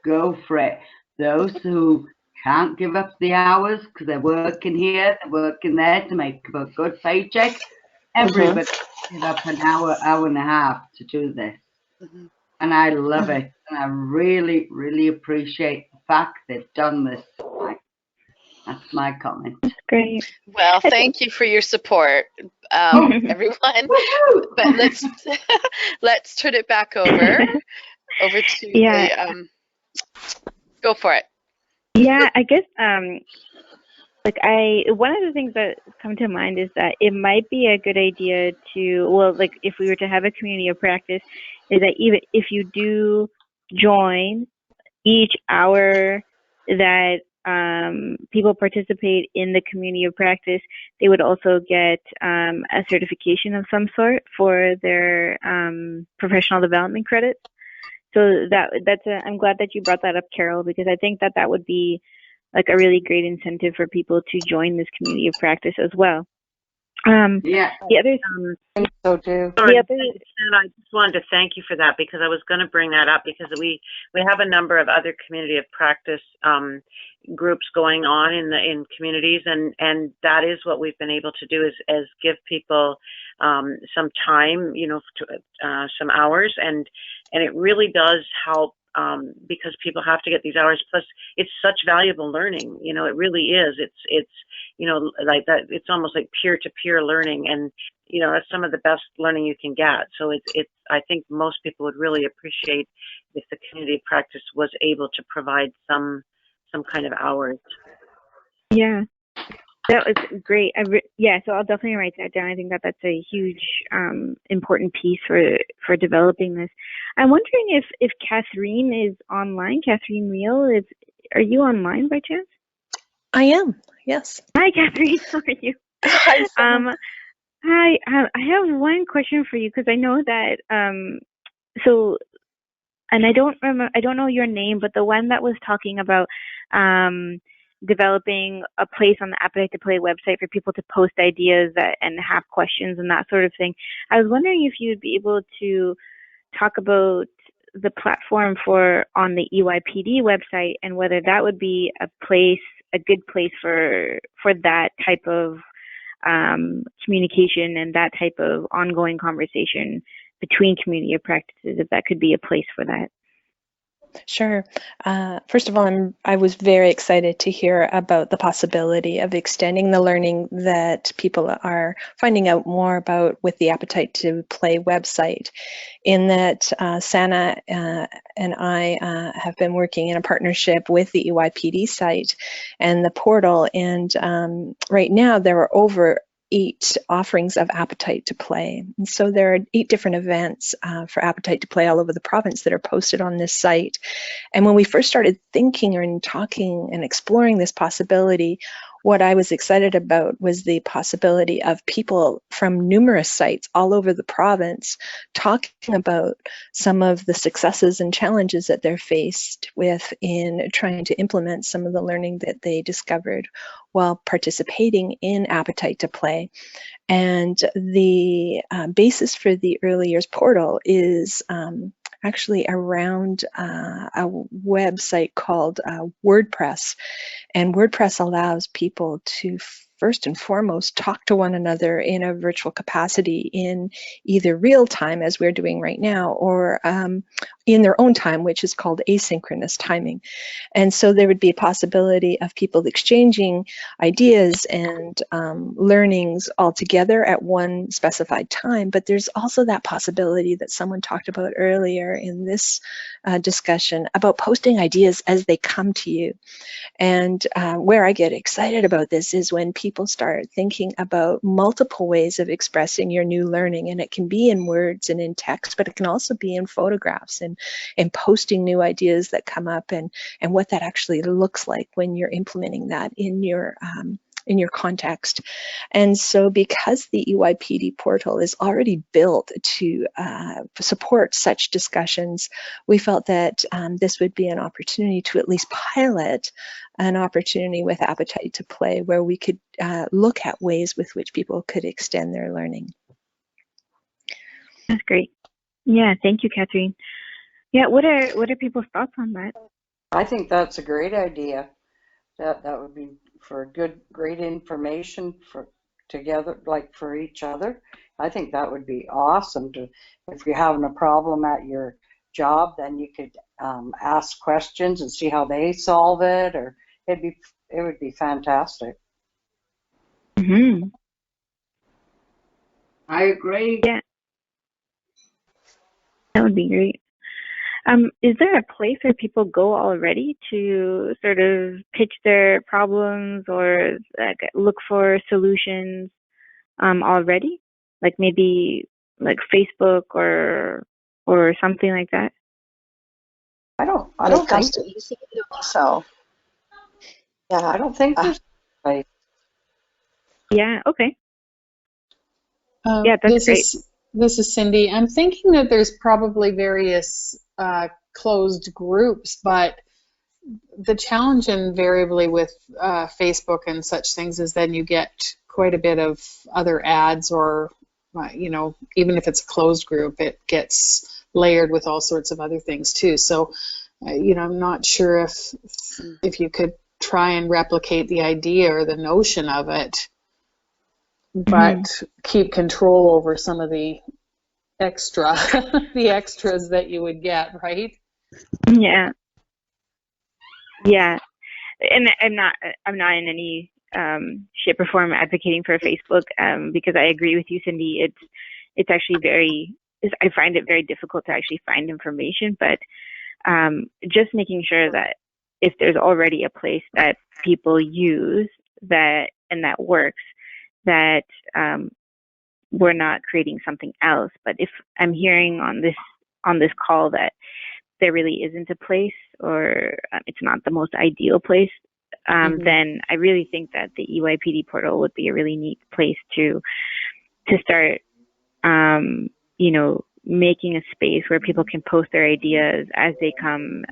Go for it. Those who can't give up the hours because they're working here, they're working there to make a good paycheck. Everybody give up an hour, hour and a half to do this. And I love it. And I really, really appreciate the fact they've done this. That's my comment. Great. Well, thank you for your support, everyone. But let's turn it back over to the go for it. Yeah, I guess one of the things that come to mind is that it might be a good idea to, if we were to have a community of practice, is that even if you do join each hour that people participate in the community of practice, they would also get a certification of some sort for their professional development credits. So I'm glad that you brought that up, Carol, because I think that would be like a really great incentive for people to join this community of practice as well. Yeah. The other So too. Sorry, I just wanted to thank you for that, because I was going to bring that up, because we have a number of other community of practice groups going on in communities, and that is what we've been able to do is give people some time, some hours, and it really does help. Because people have to get these hours. Plus, it's such valuable learning. It really is. It's like that. It's almost like peer-to-peer learning, and that's some of the best learning you can get. So it's I think most people would really appreciate if the community practice was able to provide some kind of hours. Yeah, that was great. Yeah, so I'll definitely write that down. I think that that's a huge, important piece for developing this. I'm wondering if Catherine is online. Catherine Real, are you online by chance? I am. Yes. Hi, Catherine. How are you? Hi. Hi. I have one question for you because I know that so, and I don't know your name, but the one that was talking about developing a place on the Appetite to Play website for people to post ideas and have questions and that sort of thing. I was wondering if you'd be able to talk about the platform on the EYPD website and whether that would be a good place for that type of communication and that type of ongoing conversation between community of practices, if that could be a place for that. Sure. First of all, I was very excited to hear about the possibility of extending the learning that people are finding out more about with the Appetite to Play website. In that, Sana and I have been working in a partnership with the EYPD site and the portal, and right now there are over 8 offerings of Appetite to Play. And so there are 8 different events for Appetite to Play all over the province that are posted on this site. And when we first started thinking and talking and exploring this possibility, what I was excited about was the possibility of people from numerous sites all over the province talking about some of the successes and challenges that they're faced with in trying to implement some of the learning that they discovered while participating in Appetite to Play. And the basis for the Early Years portal is actually around a website called WordPress. And WordPress allows people to first and foremost talk to one another in a virtual capacity in either real time, as we're doing right now, or in their own time, which is called asynchronous timing. And so there would be a possibility of people exchanging ideas and learnings all together at one specified time. But there's also that possibility that someone talked about earlier in this discussion about posting ideas as they come to you. And where I get excited about this is when people start thinking about multiple ways of expressing your new learning. And it can be in words and in text, but it can also be in photographs and posting new ideas that come up and what that actually looks like when you're implementing that in your context. And so because the EYPD portal is already built to support such discussions, we felt that this would be an opportunity to at least pilot an opportunity with Appetite to Play where we could look at ways with which people could extend their learning. That's great. Yeah, thank you, Catherine. Yeah, what are people's thoughts on that? I think that's a great idea. That would be for great information for together, like for each other. I think that would be awesome if you're having a problem at your job, then you could ask questions and see how they solve it, or it would be fantastic. Mm-hmm. I agree. Yeah, that would be great. Is there a place where people go already to sort of pitch their problems or look for solutions already? Like maybe like Facebook or something like that? I don't When it think comes to EC, so yeah. I don't think there's a place. Yeah, okay. Yeah, that's great. This is Cindy. I'm thinking that there's probably various closed groups, but the challenge invariably with Facebook and such things is then you get quite a bit of other ads, or even if it's a closed group, it gets layered with all sorts of other things too. So I'm not sure if you could try and replicate the idea or the notion of it, but keep control over some of the the extras that you would get, right? Yeah. Yeah. And I'm not in any shape or form advocating for Facebook because I agree with you, Cindy. It's actually very I find it very difficult to actually find information, but just making sure that if there's already a place that people use that and that works, that we're not creating something else. But if I'm hearing on this call that there really isn't a place, or it's not the most ideal place, then I really think that the EYPD portal would be a really neat place to start, making a space where people can post their ideas as they come.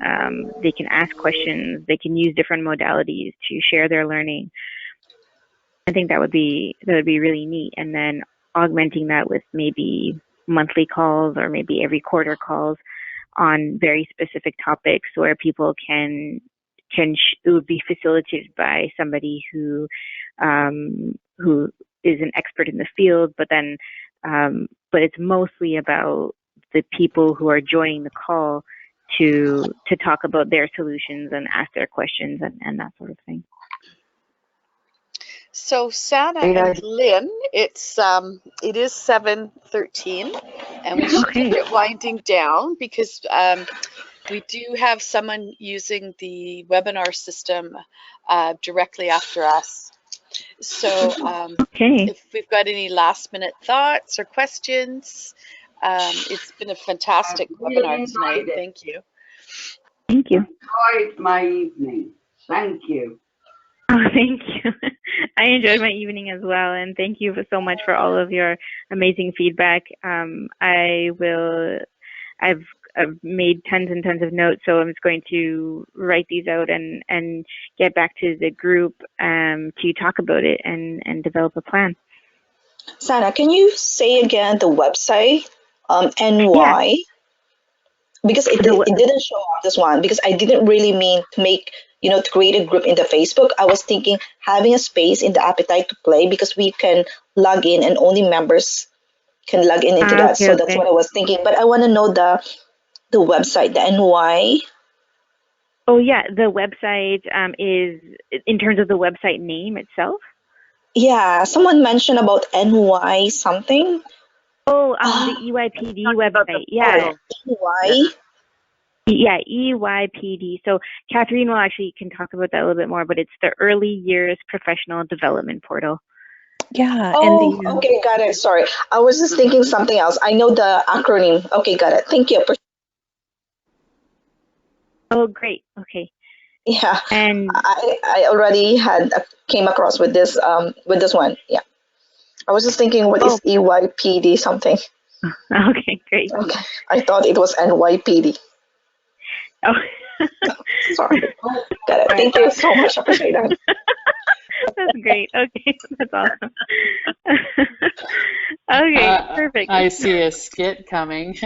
They can ask questions. They can use different modalities to share their learning. I think that would be really neat. And then augmenting that with maybe monthly calls or maybe every quarter calls on very specific topics where people can it would be facilitated by somebody who is an expert in the field, but it's mostly about the people who are joining the call to talk about their solutions and ask their questions and that sort of thing. So Sana and Lynn, it is 7:13, and we should get winding down because we do have someone using the webinar system directly after us. So if we've got any last minute thoughts or questions, it's been a fantastic webinar tonight. Thank you. Thank you. Enjoyed my evening. Thank you. Oh, thank you. I enjoyed my evening as well, and thank you so much for all of your amazing feedback. I've made tons and tons of notes, so I'm just going to write these out and get back to the group to talk about it and develop a plan. Sana, can you say again the website and why? Yeah. Because it didn't show up this one, because I didn't really mean to make, to create a group in the Facebook. I was thinking having a space in the Appetite to Play, because we can log in and only members can log in into that. So that's what I was thinking. But I want to know the website, the NY. Oh, yeah. The website is, in terms of the website name itself? Yeah. Someone mentioned about NY something. Oh, the EYPD website. Yeah. EY? Yeah, EYPD. So Catherine can talk about that a little bit more, but it's the Early Years Professional Development Portal. Yeah. Oh, okay, got it. Sorry. I was just thinking something else. I know the acronym. Okay, got it. Thank you. Oh, great. Okay. Yeah. And I already came across with this one. Yeah. I was just thinking, what is EYPD something? Okay, great. Okay. I thought it was NYPD. Oh. Sorry. Got it. Thank you so much. I appreciate that. That's great. Okay, that's awesome. Okay, perfect. I see a skit coming.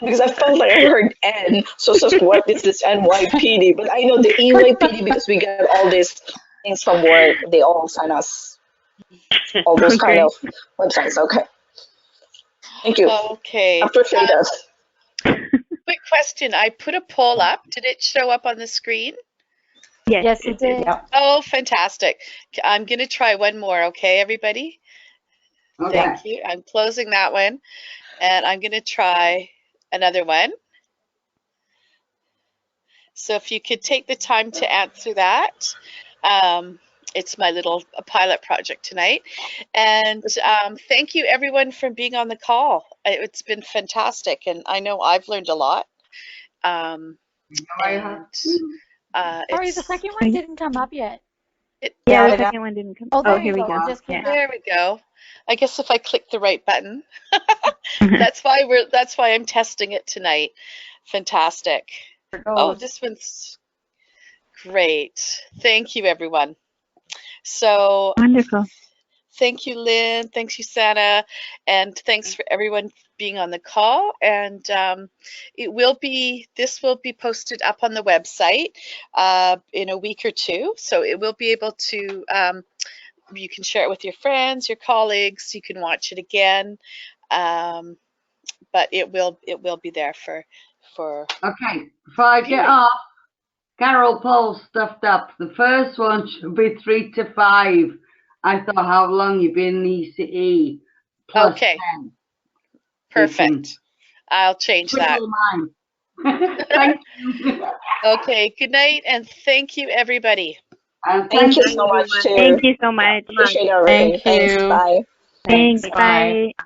Because I felt like I heard N, so what is this NYPD? But I know the EYPD because we get all these things from work. They all sign us all those kind of websites. Okay. Thank you. Okay. I appreciate that. Quick question. I put a poll up. Did it show up on the screen? Yes, it did. Yeah. Oh, fantastic. I'm going to try one more, okay, everybody? Okay. Thank you. I'm closing that one, and I'm going to try another one. So if you could take the time to answer that. It's my little pilot project tonight. And thank you, everyone, for being on the call. It's been fantastic, and I know I've learned a lot. Sorry, the second one didn't come up yet. The second one didn't come up. Oh, here we go. There we go. I guess if I click the right button. that's why I'm testing it tonight. Fantastic. Oh, this one's great. Thank you, everyone. So wonderful. Thank you, Lynn. Thanks you, Sana, and thanks for everyone being on the call. And this will be posted up on the website in a week or two. So it will be able to. You can share it with your friends, your colleagues. You can watch it again, but it will be there for. Okay, before I get off, Carol Paul stuffed up. The first one should be 3 to 5. I thought, how long you been in ECE? plus Okay. 10. Perfect. I'll change that. Mine. Thank you. Okay, good night, and thank you, everybody. And Thank you you, so much, everyone. too. Thank you so much. Appreciate everything. Thank Thanks. you. Bye. Thanks. Bye. Bye.